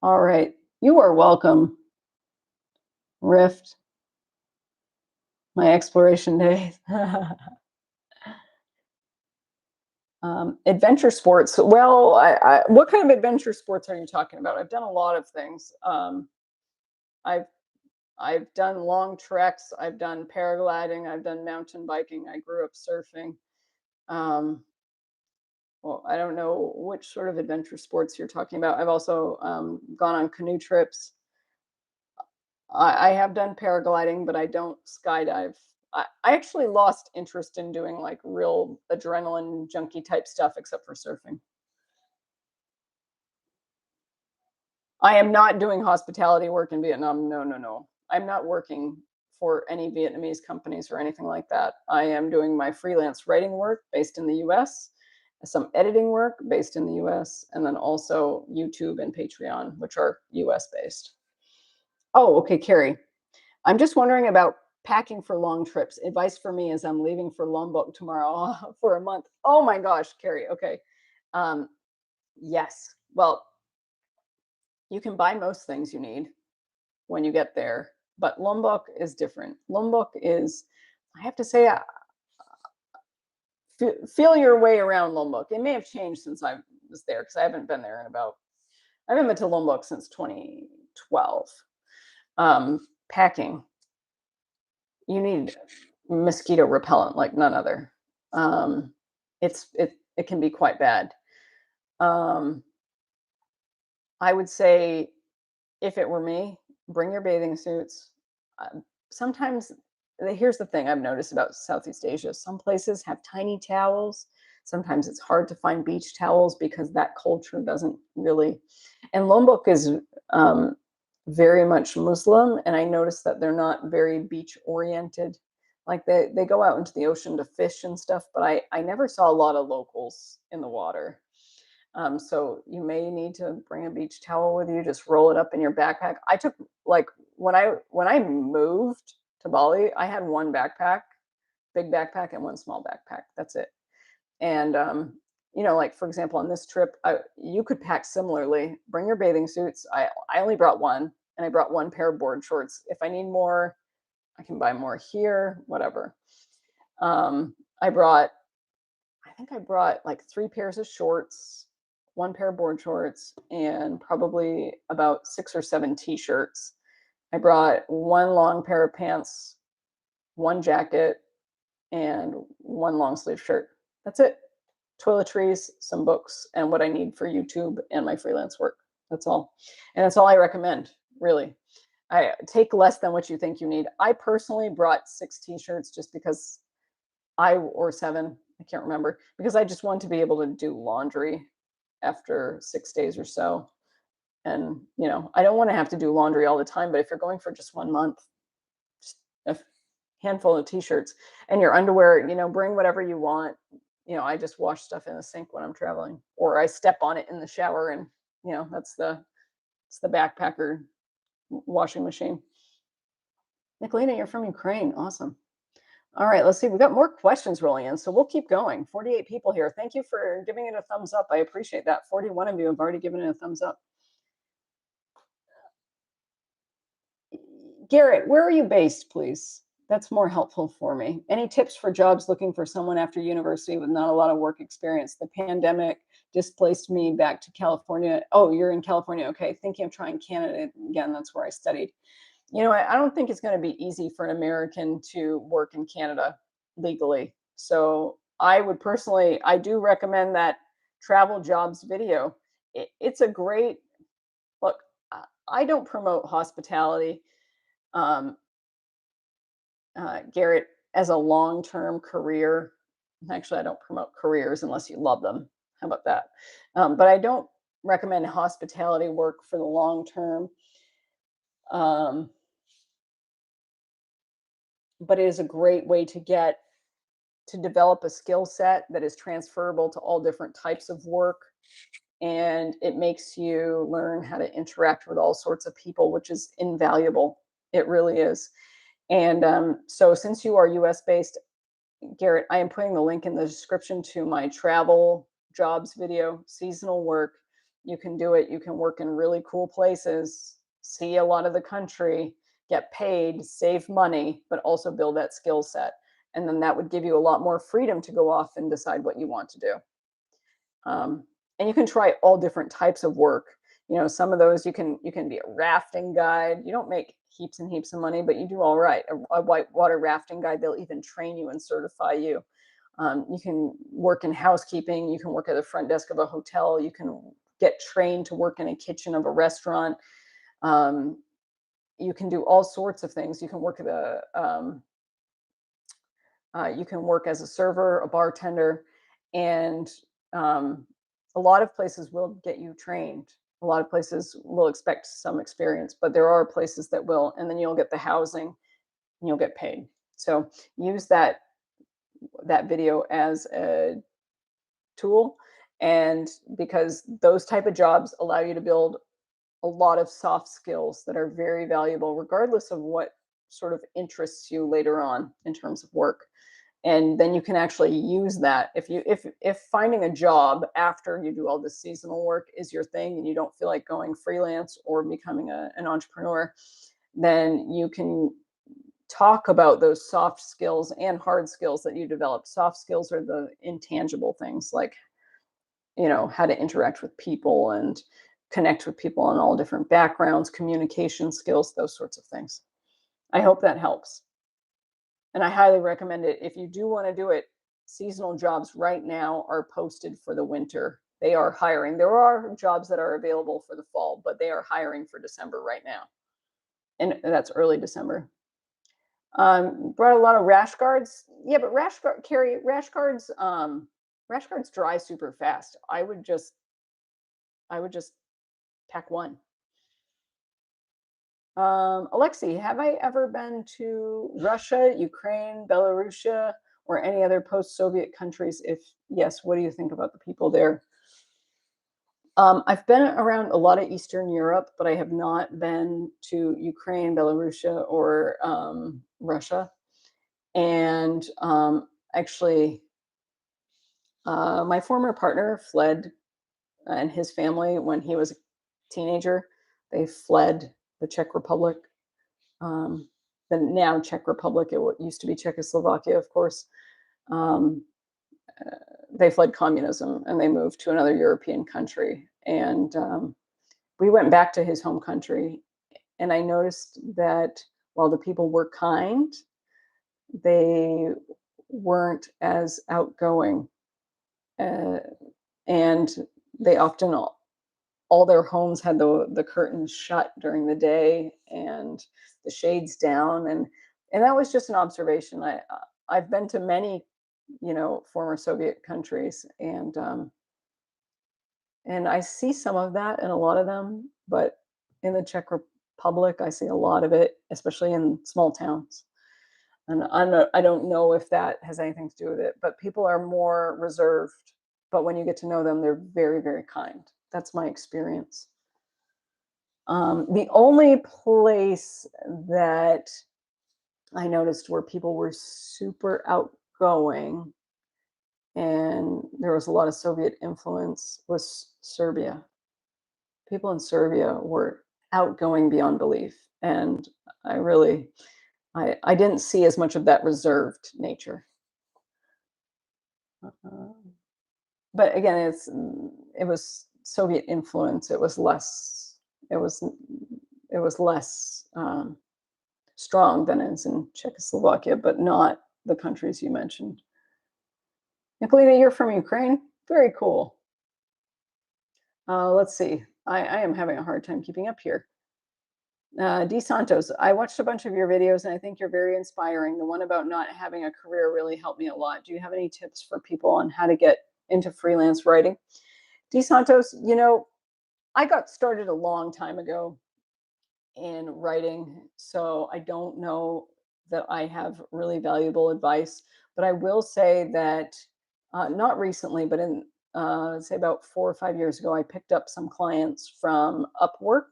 All right. You are welcome. Rift, my exploration days. Adventure sports. Well, what kind of adventure sports are you talking about? I've done a lot of things. I've I've done long treks. I've done paragliding. I've done mountain biking. I grew up surfing. Um, well, I don't know which sort of adventure sports you're talking about. I've also gone on canoe trips. I have done paragliding, but I don't skydive. I actually lost interest in doing like real adrenaline junkie type stuff, except for surfing. I am not doing hospitality work in Vietnam. No, no, no. I'm not working for any Vietnamese companies or anything like that. I am doing my freelance writing work based in the US, some editing work based in the US, and then also YouTube and Patreon, which are US based. Oh, okay, Carrie. I'm just wondering about packing for long trips. Advice for me is I'm leaving for Lombok tomorrow for a month. Oh my gosh, Carrie. Okay. Um, yes. Well, you can buy most things you need when you get there, but Lombok is different. Lombok is, I have to say, feel your way around Lombok. It may have changed since I was there because I haven't been there in about, I haven't been to Lombok since 2012. Packing, you need mosquito repellent like none other. Um, it can be quite bad. Um, I would say if it were me, bring your bathing suits. Sometimes, here's the thing I've noticed about Southeast Asia: some places have tiny towels. Sometimes it's hard to find beach towels because that culture doesn't really. And Lombok is um, very much Muslim, and I noticed that they're not very beach oriented. Like they go out into the ocean to fish and stuff, but I never saw a lot of locals in the water. So you may need to bring a beach towel with you. Just roll it up in your backpack. I took like when I moved to Bali, I had one backpack, big backpack, and one small backpack. That's it. And like for example, on this trip, you could pack similarly. Bring your bathing suits. I only brought one, and I brought one pair of board shorts. If I need more, I can buy more here. Whatever. Um, I brought I think I brought like 3 pairs of shorts, 1 pair of board shorts, and probably about 6 or 7 t-shirts. I brought 1 long pair of pants, 1 jacket, and 1 long sleeve shirt. That's it. Toiletries, some books, and what I need for YouTube and my freelance work. That's all. And that's all I recommend, really. I take less than what you think you need. I personally brought 6 t-shirts just because or 7, I can't remember, because I just want to be able to do laundry after 6 days or so. And, I don't want to have to do laundry all the time, but if you're going for just 1 month, just a handful of t-shirts and your underwear, bring whatever you want. I just wash stuff in the sink when I'm traveling, or I step on it in the shower, and it's the backpacker washing machine. Nicolina, you're from Ukraine. Awesome. All right, let's see. We've got more questions rolling in, so we'll keep going. 48 people here. Thank you for giving it a thumbs up. I appreciate that. 41 of you have already given it a thumbs up. Garrett, where are you based, please? That's more helpful for me. Any tips for jobs looking for someone after university with not a lot of work experience? The pandemic displaced me back to California. Oh, you're in California. Okay. Thinking of trying Canada again. That's where I studied. I don't think it's going to be easy for an American to work in Canada legally. So I would personally, I do recommend that travel jobs video. It's a great look. I don't promote hospitality, um, Garrett, as a long-term career. Actually, I don't promote careers unless you love them. How about that? But I don't recommend hospitality work for the long term. Um, but it is a great way to develop a skill set that is transferable to all different types of work. And it makes you learn how to interact with all sorts of people, which is invaluable. It really is. And so, since you are US based, Garrett, I am putting the link in the description to my travel jobs video, seasonal work. You can do it. You can work in really cool places, see a lot of the country, get paid, save money, but also build that skill set. And then that would give you a lot more freedom to go off and decide what you want to do. And you can try all different types of work. Some of those you can be a rafting guide. You don't make heaps and heaps of money, but you do all right. A whitewater rafting guide, they'll even train you and certify you. You can work in housekeeping. You can work at the front desk of a hotel. You can get trained to work in a kitchen of a restaurant. Um, you can do all sorts of things. You can work as a server, a bartender, and um, a lot of places will get you trained. A lot of places will expect some experience, but there are places that will, and then you'll get the housing and you'll get paid. So use that video as a tool, and because those type of jobs allow you to build a lot of soft skills that are very valuable, regardless of what sort of interests you later on in terms of work. And then you can actually use that if finding a job after you do all this seasonal work is your thing and you don't feel like going freelance or becoming an entrepreneur, then you can talk about those soft skills and hard skills that you develop. Soft skills are the intangible things, like how to interact with people and connect with people in all different backgrounds, communication skills, those sorts of things. I hope that helps. And I highly recommend it. If you do want to do it, seasonal jobs right now are posted for the winter. They are hiring. There are jobs that are available for the fall, but they are hiring for December right now. And that's early December. Brought a lot of rash guards. Yeah, but rash guards dry super fast. I would just pack one. Alexi, have I ever been to Russia, Ukraine, Belarusia, or any other post-Soviet countries? If yes, what do you think about the people there? I've been around a lot of Eastern Europe, but I have not been to Ukraine, Belarusia, or Russia. And actually, my former partner fled, and his family, when he was a teenager, they fled the Czech Republic. Um, the now Czech Republic. It used to be Czechoslovakia, of course. Um, they fled communism and they moved to another European country. And we went back to his home country. And I noticed that while the people were kind, they weren't as outgoing. And they often, all their homes had the curtains shut during the day and the shades down, and that was just an observation. I've been to many former Soviet countries, and I see some of that in a lot of them, but in the Czech Republic I see a lot of it, especially in small towns. And I don't know if that has anything to do with it, but people are more reserved, but when you get to know them, they're very, very kind. That's my experience. The only place that I noticed where people were super outgoing, and there was a lot of Soviet influence, was Serbia. People in Serbia were outgoing beyond belief, and I really I didn't see as much of that reserved nature. Uh, but again, it was Soviet influence. It was it was less strong than is in Czechoslovakia, but not the countries you mentioned. Nicolina, you're from Ukraine. Very cool. Let's see. I am having a hard time keeping up here. D Santos, I watched a bunch of your videos and I think you're very inspiring. The one about not having a career really helped me a lot. Do you have any tips for people on how to get into freelance writing? D Santos, I got started a long time ago in writing, so I don't know that I have really valuable advice. But I will say that not recently, but in say about 4 or 5 years ago, I picked up some clients from Upwork,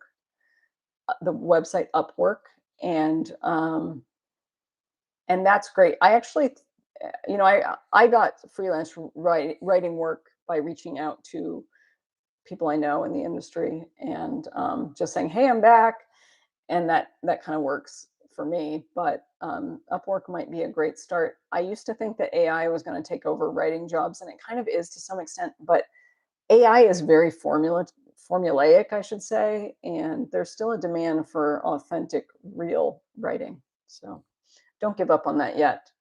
the website Upwork, and um, and that's great. I actually, I got freelance writing work by reaching out to people I know in the industry and just saying, "Hey, I'm back," and that kind of works for me. But Upwork might be a great start. I used to think that AI was going to take over writing jobs, and it kind of is to some extent. But AI is very formulaic, I should say, and there's still a demand for authentic, real writing. So don't give up on that yet.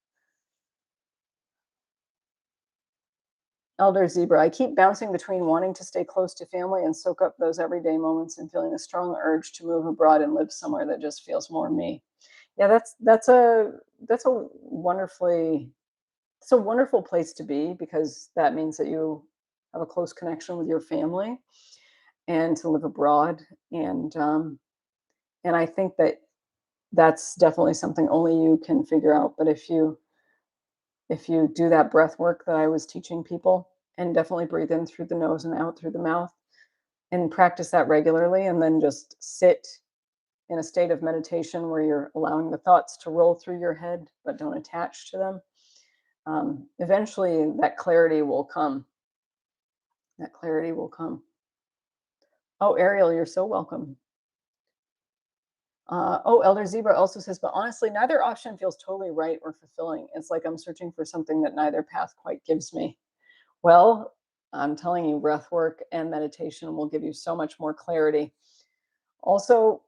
Elder Zebra, I keep bouncing between wanting to stay close to family and soak up those everyday moments and feeling a strong urge to move abroad and live somewhere that just feels more me. Yeah, that's a wonderfully it's a wonderful place to be because that means that you have a close connection with your family and to live abroad and I think that that's definitely something only you can figure out. But if you do that breath work that I was teaching people and definitely breathe in through the nose and out through the mouth and practice that regularly and then just sit in a state of meditation where you're allowing the thoughts to roll through your head but don't attach to them, eventually that clarity will come. That clarity will come. Oh, Ariel, you're so welcome. Elder Zebra also says, but honestly, neither option feels totally right or fulfilling. It's like I'm searching for something that neither path quite gives me. Well, I'm telling you, breath work and meditation will give you so much more clarity. Also,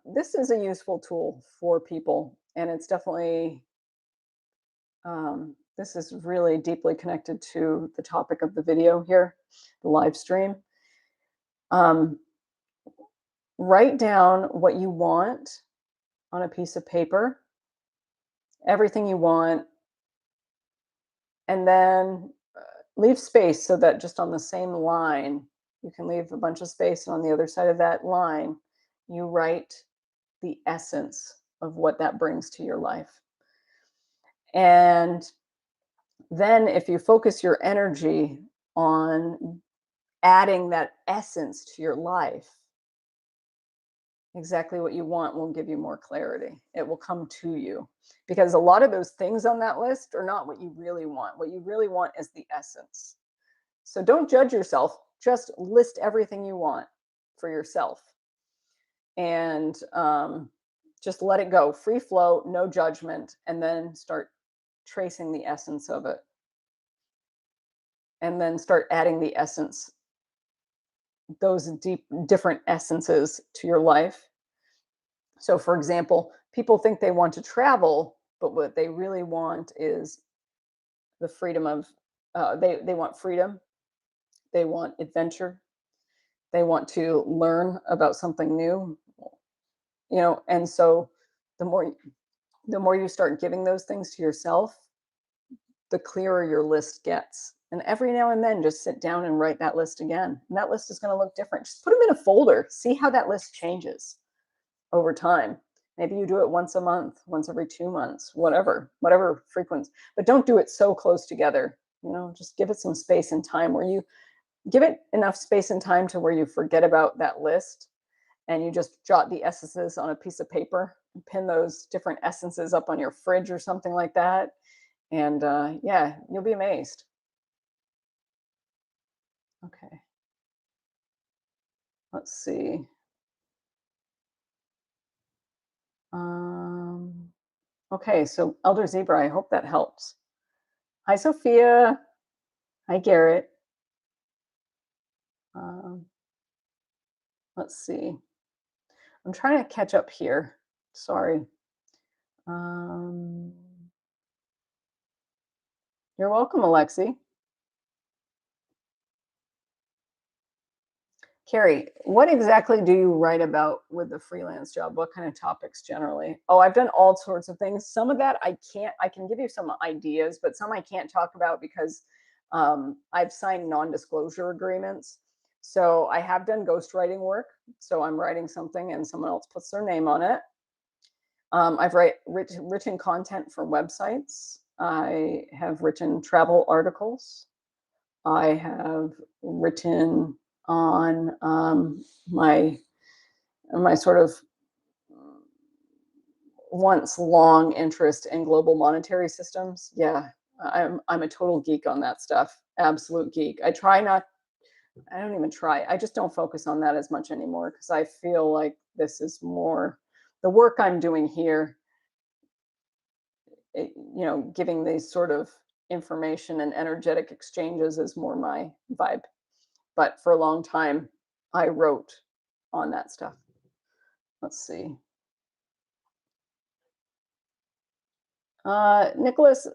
this is a useful tool for people, and it's definitely, this is really deeply connected to the topic of the video here, the live stream. Um, Write down what you want on a piece of paper, everything you want, and then leave space so that just on the same line, you can leave a bunch of space. And on the other side of that line, you write the essence of what that brings to your life. And then if you focus your energy on adding that essence to your life, exactly what you want will give you more clarity. It will come to you because a lot of those things on that list are not what you really want. What you really want is the essence. So don't judge yourself. Just list everything you want for yourself and just let it go. Free flow, no judgment, and then start tracing the essence of it. And then start adding the essence, those different essences to your life. So, for example, people think they want to travel, but what they really want is the freedom of, they want freedom, they want adventure, they want to learn about something new, and so the more the more you start giving those things to yourself, the clearer your list gets. And every now and then, just sit down and write that list again. And that list is going to look different. Just put them in a folder. See how that list changes over time. Maybe you do it once a month, once every 2 months, whatever frequency. But don't do it so close together. Just give it some space and time where you give it enough space and time to where you forget about that list and you just jot the essences on a piece of paper and pin those different essences up on your fridge or something like that. And yeah, you'll be amazed. Okay, let's see. Um, okay, so Elder Zebra, I hope that helps. Hi, Sophia. Hi, Garrett. Um, let's see. I'm trying to catch up here. Sorry. Um, you're welcome, Alexi. Carrie, what exactly do you write about with the freelance job? What kind of topics generally? Oh, I've done all sorts of things. Some of that I can give you some ideas, but some I can't talk about because I've signed non-disclosure agreements. So I have done ghostwriting work. So I'm writing something and someone else puts their name on it. I've written content for websites. I have written travel articles. I have written on my sort of once long interest in global monetary systems. Yeah, I'm a total geek on that stuff. Absolute geek. I try not. I don't even try. I just don't focus on that as much anymore because I feel like this is more the work I'm doing here. Giving these sort of information and energetic exchanges is more my vibe. But for a long time, I wrote on that stuff. Let's see. Nicholas,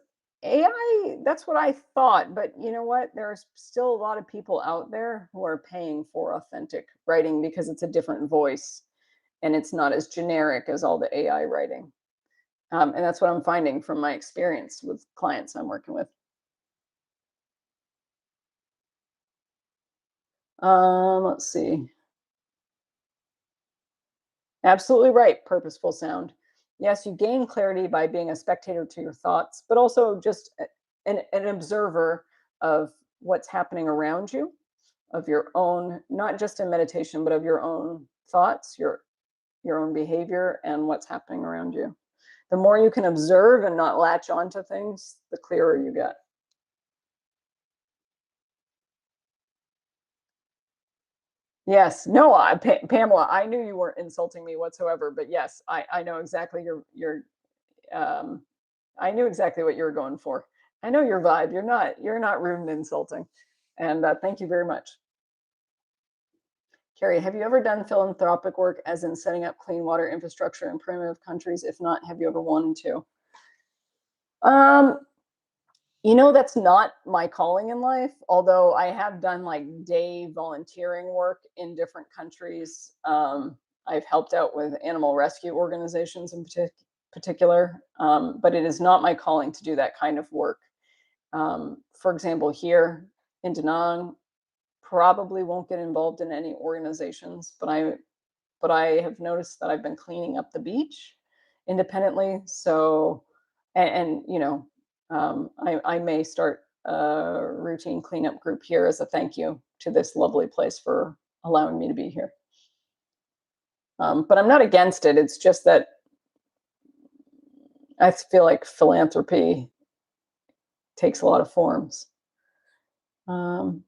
AI, that's what I thought. But you know what? There's still a lot of people out there who are paying for authentic writing because it's a different voice and it's not as generic as all the AI writing. And that's what I'm finding from my experience with clients I'm working with. Let's see. Absolutely right. Purposeful sound. Yes, you gain clarity by being a spectator to your thoughts, but also just an observer of what's happening around you, of your own, not just in meditation, but of your own thoughts, your own behavior, and what's happening around you. The more you can observe and not latch onto things, the clearer you get. Yes, no, Pamela, I knew you weren't insulting me whatsoever, but yes, I know exactly your um, I knew exactly what you were going for. I know your vibe. You're not rude and insulting. And thank you very much. Carrie, have you ever done philanthropic work as in setting up clean water infrastructure in primitive countries? If not, have you ever wanted to? Um, that's not my calling in life, although I have done like day volunteering work in different countries. I've helped out with animal rescue organizations in particular, but it is not my calling to do that kind of work. For example, here in Danang, probably won't get involved in any organizations, but I have noticed that I've been cleaning up the beach independently. So, I may start a routine cleanup group here as a thank you to this lovely place for allowing me to be here. But I'm not against it. It's just that I feel like philanthropy takes a lot of forms. Um,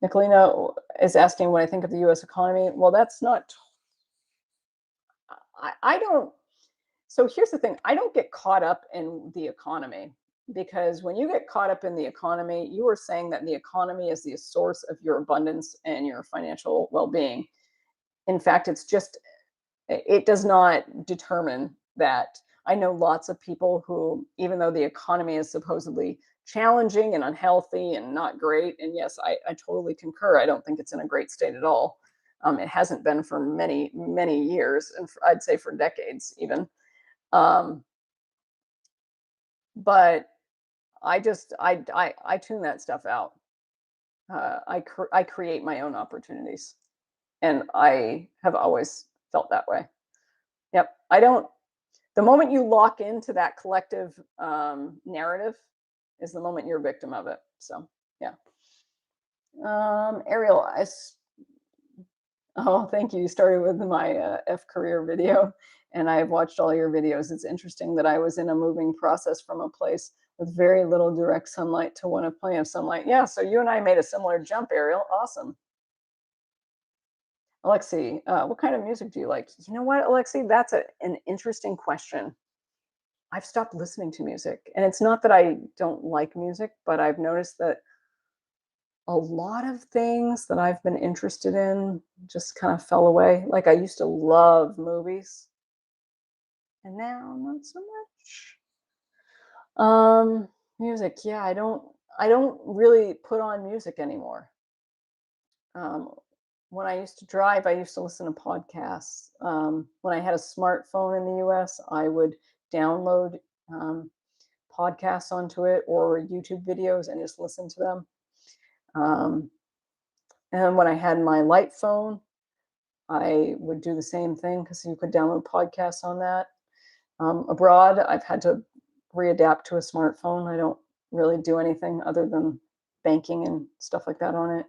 Nicolina is asking what I think of the US economy. Well, that's not, I don't, so here's the thing, I don't get caught up in the economy because when you get caught up in the economy, you are saying that the economy is the source of your abundance and your financial well being. In fact, it does not determine that. I know lots of people who, even though the economy is supposedly challenging and unhealthy and not great, and yes, I totally concur. I don't think it's in a great state at all. It hasn't been for many, many years, and I'd say for decades even. Um, but I tune that stuff out. I create my own opportunities, and I have always felt that way. Yep. I don't. The moment you lock into that collective narrative is the moment you're a victim of it. So yeah. Ariel, Oh, thank you. You started with my F career video, and I've watched all your videos. It's interesting that I was in a moving process from a place with very little direct sunlight to one of plenty of sunlight. Yeah, so you and I made a similar jump, Ariel. Awesome. Alexi, what kind of music do you like? You know what, Alexi? That's an interesting question. I've stopped listening to music, and it's not that I don't like music, but I've noticed that a lot of things that I've been interested in just kind of fell away. Like I used to love movies, and now not so much. Music, yeah, I don't really put on music anymore. Um, when I used to drive, I used to listen to podcasts. When I had a smartphone in the US, I would download um, podcasts onto it or YouTube videos and just listen to them. Um, and when I had my light phone, I would do the same thing because you could download podcasts on that. Abroad, I've had to readapt to a smartphone. I don't really do anything other than banking and stuff like that on it.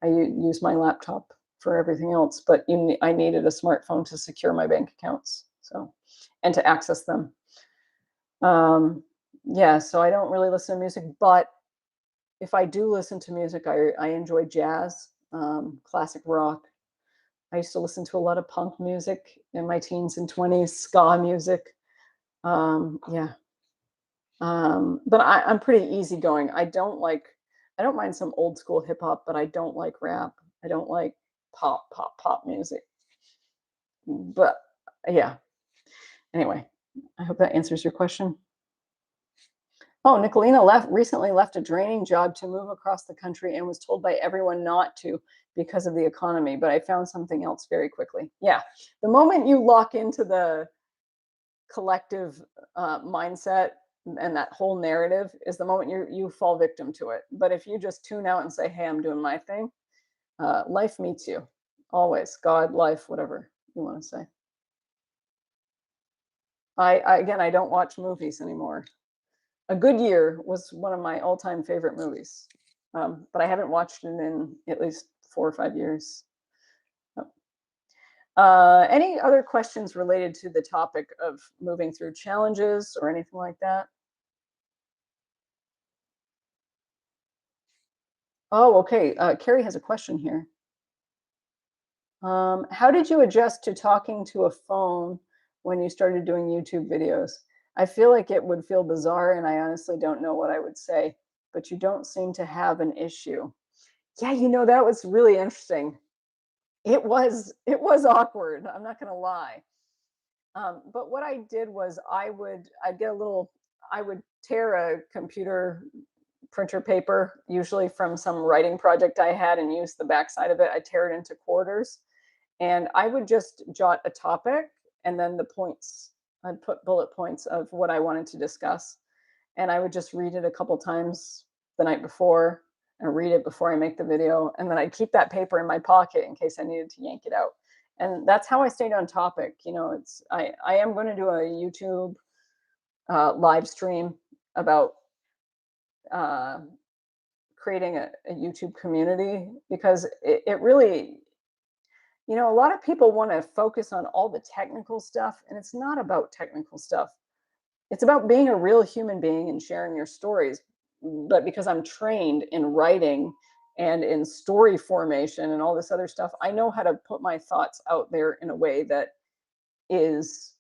Use my laptop for everything else, but I needed a smartphone to secure my bank accounts, so and to access them. Um, yeah, so I don't really listen to music, but if I do listen to music, I enjoy jazz, classic rock. I used to listen to a lot of punk music in my teens and 20s, ska music. Yeah. But I'm pretty easygoing. I don't mind some old school hip hop, but I don't like rap. I don't like pop music. But yeah. Anyway, I hope that answers your question. Oh, Nicolina recently left a draining job to move across the country and was told by everyone not to because of the economy, but I found something else very quickly. Yeah. The moment you lock into the collective mindset and that whole narrative is the moment you fall victim to it. But if you just tune out and say, "Hey, I'm doing my thing," life meets you always. God, life, whatever you want to say. Again, I don't watch movies anymore. A Good Year was one of my all-time favorite movies, but I haven't watched it in at least 4 or 5 years. Oh. Any other questions related to the topic of moving through challenges or anything like that? Oh, okay. Carrie has a question here. How did you adjust to talking to a phone when you started doing YouTube videos? I feel like it would feel bizarre, and I honestly don't know what I would say, but you don't seem to have an issue. Yeah, that was really interesting. It was awkward. I'm not gonna lie. But what I did was I'd get a little I would tear a computer printer paper, usually from some writing project I had, and use the backside of it. I tear it into quarters, and I would just jot a topic and then the points. I'd put bullet points of what I wanted to discuss, and I would just read it a couple times the night before and read it before I make the video, and then I'd keep that paper in my pocket in case I needed to yank it out. And that's how I stayed on topic. It's I am going to do a YouTube live stream about uh, creating a YouTube community because it really, a lot of people want to focus on all the technical stuff, and it's not about technical stuff. It's about being a real human being and sharing your stories. But because I'm trained in writing and in story formation and all this other stuff, I know how to put my thoughts out there in a way is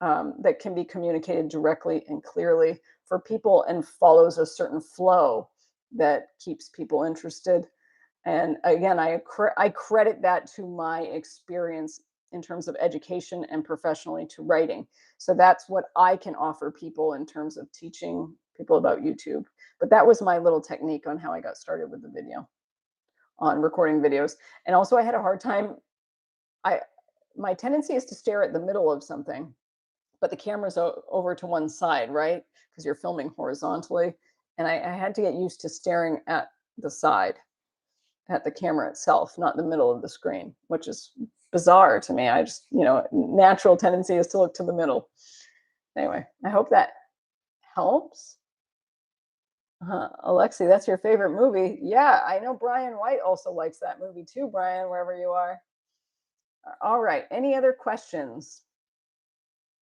that can be communicated directly and clearly for people and follows a certain flow that keeps people interested. And again, I credit that to my experience in terms of education and professionally to writing. So that's what I can offer people in terms of teaching people about YouTube. But that was my little technique on how I got started with the video, on recording videos. And also I had a hard time. I My tendency is to stare at the middle of something, but the camera's over to one side, right? Because you're filming horizontally. And I had to get used to staring at the side, at the camera itself, not the middle of the screen, which is bizarre to me. I just, natural tendency is to look to the middle. Anyway, I hope that helps. Alexi, that's your favorite movie. Yeah, I know Brian White also likes that movie too, Brian, wherever you are. All right. Any other questions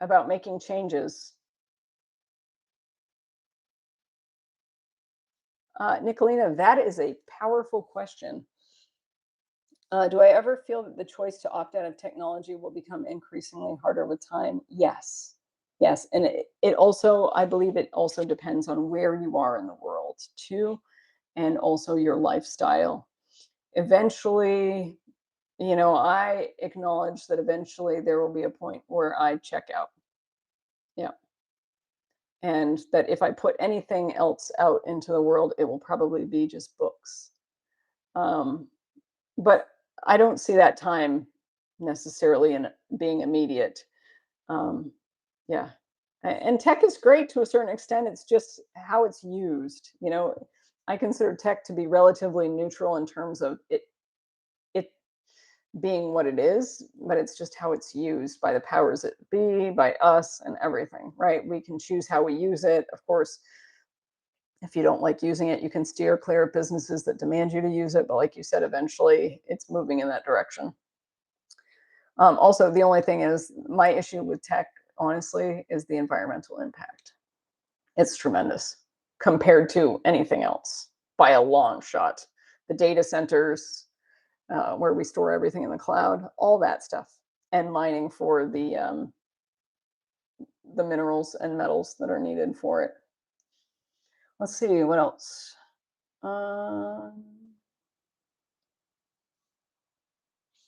about making changes? Nicolina, that is a powerful question. Do I ever feel that the choice to opt out of technology will become increasingly harder with time? Yes. Yes. And it also, I believe it also depends on where you are in the world too, and also your lifestyle. Eventually, I acknowledge that eventually there will be a point where I check out. Yeah. And that if I put anything else out into the world, it will probably be just books. Um, but I don't see that time necessarily in being immediate. Um, yeah. And tech is great to a certain extent. It's just how it's used. I consider tech to be relatively neutral in terms of it being what it is, but it's just how it's used by the powers that be, by us, and everything. Right? We can choose how we use it. Of course, if you don't like using it, you can steer clear of businesses that demand you to use it. But like you said, eventually it's moving in that direction. Also, the only thing is my issue with tech, honestly, is the environmental impact. It's tremendous compared to anything else by a long shot. The data centers, where we store everything in the cloud, all that stuff, and mining for the minerals and metals that are needed for it. Let's see what else. Um,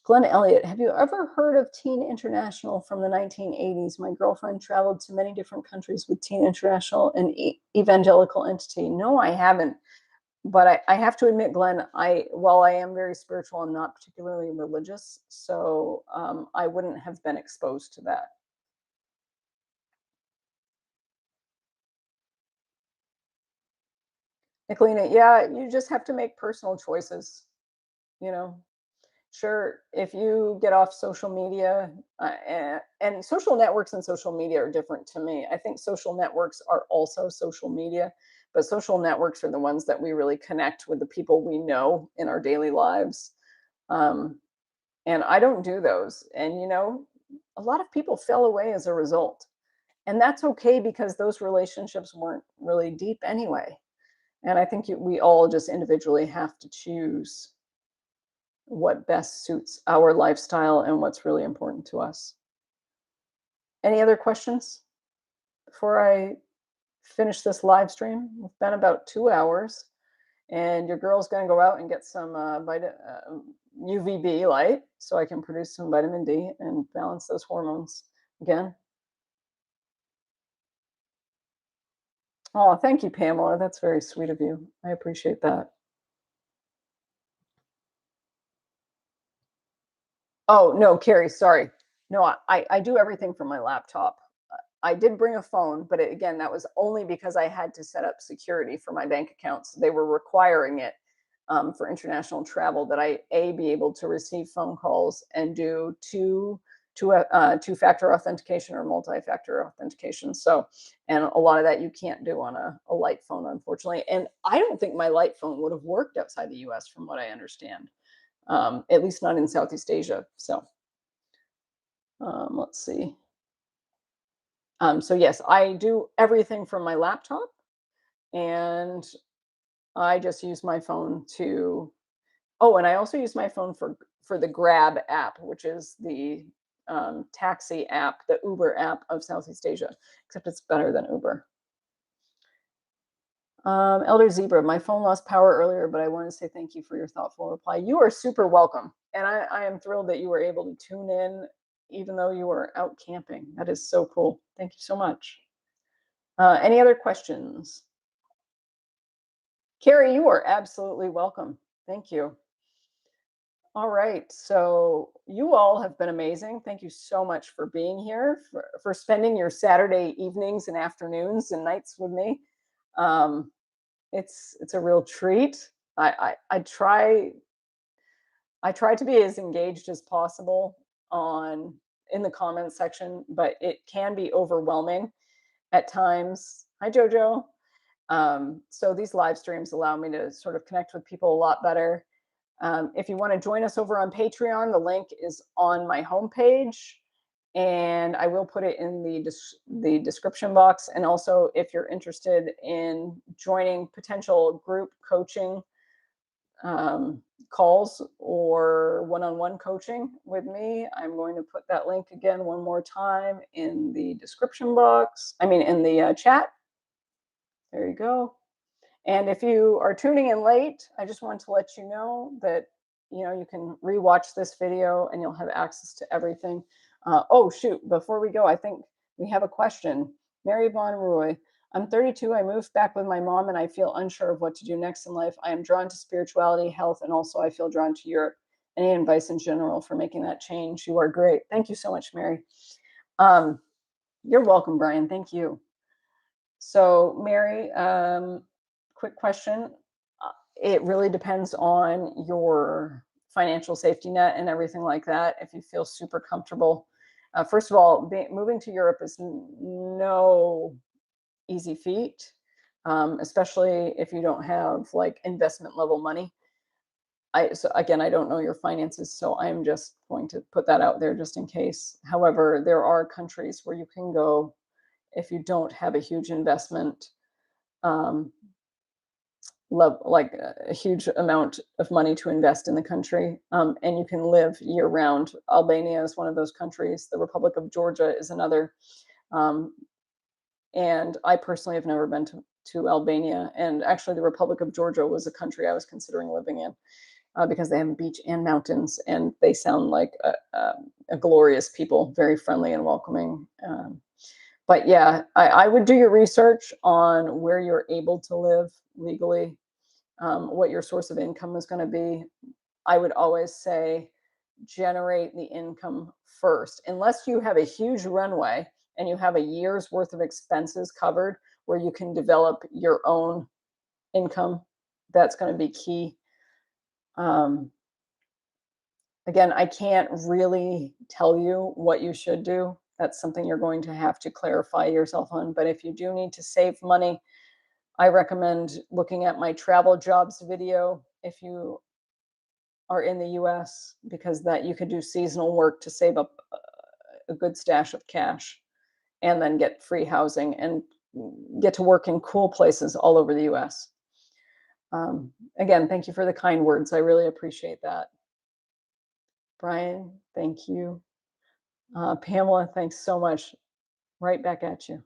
Glenn Elliott, have you ever heard of Teen International from the 1980s? My girlfriend traveled to many different countries with Teen International, an evangelical entity. No, I haven't. But I have to admit, Glenn, while I am very spiritual, I'm not particularly religious, so I wouldn't have been exposed to that. Nicolina, yeah, you just have to make personal choices. You know, sure, if you get off social media, and social networks and social media are different to me. I think social networks are also social media, but social networks are the ones that we really connect with the people we know in our daily lives. Um, and I don't do those. And, a lot of people fell away as a result. And that's okay because those relationships weren't really deep anyway. And I think we all just individually have to choose what best suits our lifestyle and what's really important to us. Any other questions before I finish this live stream? It's been about 2 hours, and your girl's going to go out and get some UVB light so I can produce some vitamin D and balance those hormones again. Oh, thank you, Pamela. That's very sweet of you. I appreciate that. Oh, no, Carrie, sorry. No, I do everything from my laptop. I did bring a phone, but again, that was only because I had to set up security for my bank accounts. They were requiring it for international travel that I be able to receive phone calls and do two-factor authentication or multi-factor authentication. So, and a lot of that you can't do on a light phone, unfortunately. And I don't think my light phone would have worked outside the U.S. from what I understand, at least not in Southeast Asia. So, let's see. So yes, I do everything from my laptop, and I just use my phone to. Oh, and I also use my phone for the Grab app, which is the taxi app, the Uber app of Southeast Asia, except it's better than Uber. Elder Zebra, my phone lost power earlier, but I want to say thank you for your thoughtful reply. You are super welcome, and I am thrilled that you were able to tune in, even though you were out camping. That is so cool. Thank you so much. Any other questions? Carrie, you are absolutely welcome. Thank you. All right. So you all have been amazing. Thank you so much for being here, for spending your Saturday evenings and afternoons and nights with me. Um, it's a real treat. I try to be as engaged as possible on in the comments section, but it can be overwhelming at times. Hi, Jojo. So these live streams allow me to sort of connect with people a lot better. If you want to join us over on Patreon, the link is on my homepage, and I will put it in the description box. And also, if you're interested in joining potential group coaching calls or one-on-one coaching with me, I'm going to put that link again one more time in the description box. I mean, in the chat. There you go. And if you are tuning in late, I just want to let you know that you can rewatch this video and you'll have access to everything. Oh shoot! Before we go, I think we have a question. Mary Von Roy. I'm 32. I moved back with my mom, and I feel unsure of what to do next in life. I am drawn to spirituality, health, and also I feel drawn to Europe. Any advice in general for making that change? You are great. Thank you so much, Mary. You're welcome, Brian. Thank you. So, Mary, quick question. It really depends on your financial safety net and everything like that. If you feel super comfortable, first of all, moving to Europe is no easy feat, especially if you don't have like investment level money. So again, I don't know your finances, so I'm just going to put that out there just in case. However, there are countries where you can go if you don't have a huge investment, like a huge amount of money to invest in the country, and you can live year round. Albania is one of those countries. The Republic of Georgia is another. And I personally have never been to Albania. And actually, the Republic of Georgia was a country I was considering living in because they have a beach and mountains, and they sound like a glorious people, very friendly and welcoming. But yeah, I would do your research on where you're able to live legally, what your source of income is going to be. I would always say generate the income first, unless you have a huge runway and you have a year's worth of expenses covered where you can develop your own income. That's going to be key. Again, I can't really tell you what you should do. That's something you're going to have to clarify yourself on. But if you do need to save money, I recommend looking at my travel jobs video if you are in the US, because that you could do seasonal work to save up a good stash of cash and then get free housing and get to work in cool places all over the US. Again, thank you for the kind words. I really appreciate that. Brian, thank you. Pamela, thanks so much. Right back at you.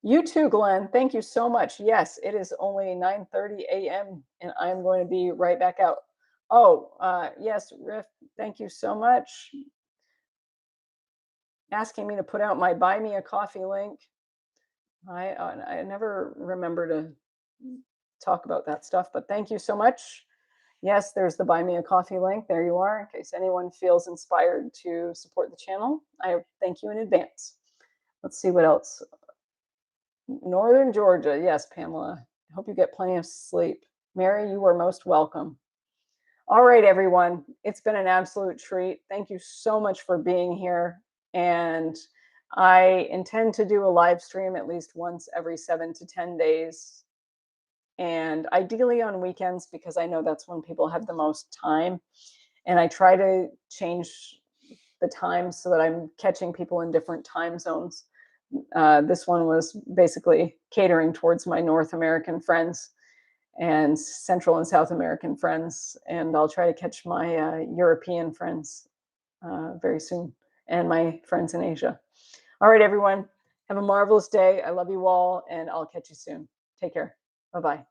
You too, Glenn. Thank you so much. Yes, it is only 9:30 a.m. and I'm going to be right back out. Oh, yes, Riff, thank you so much. Asking me to put out my Buy Me a Coffee link. I never remember to talk about that stuff, but thank you so much. Yes, there's the Buy Me a Coffee link. There you are. In case anyone feels inspired to support the channel, I thank you in advance. Let's see what else. Northern Georgia. Yes, Pamela. I hope you get plenty of sleep. Mary, you are most welcome. All right, everyone. It's been an absolute treat. Thank you so much for being here. And I intend to do a live stream at least once every 7 to 10 days. And ideally on weekends, because I know that's when people have the most time. And I try to change the times so that I'm catching people in different time zones. This one was basically catering towards my North American friends and Central and South American friends. And I'll try to catch my European friends very soon, and my friends in Asia. All right, everyone. Have a marvelous day. I love you all, and I'll catch you soon. Take care. Bye-bye.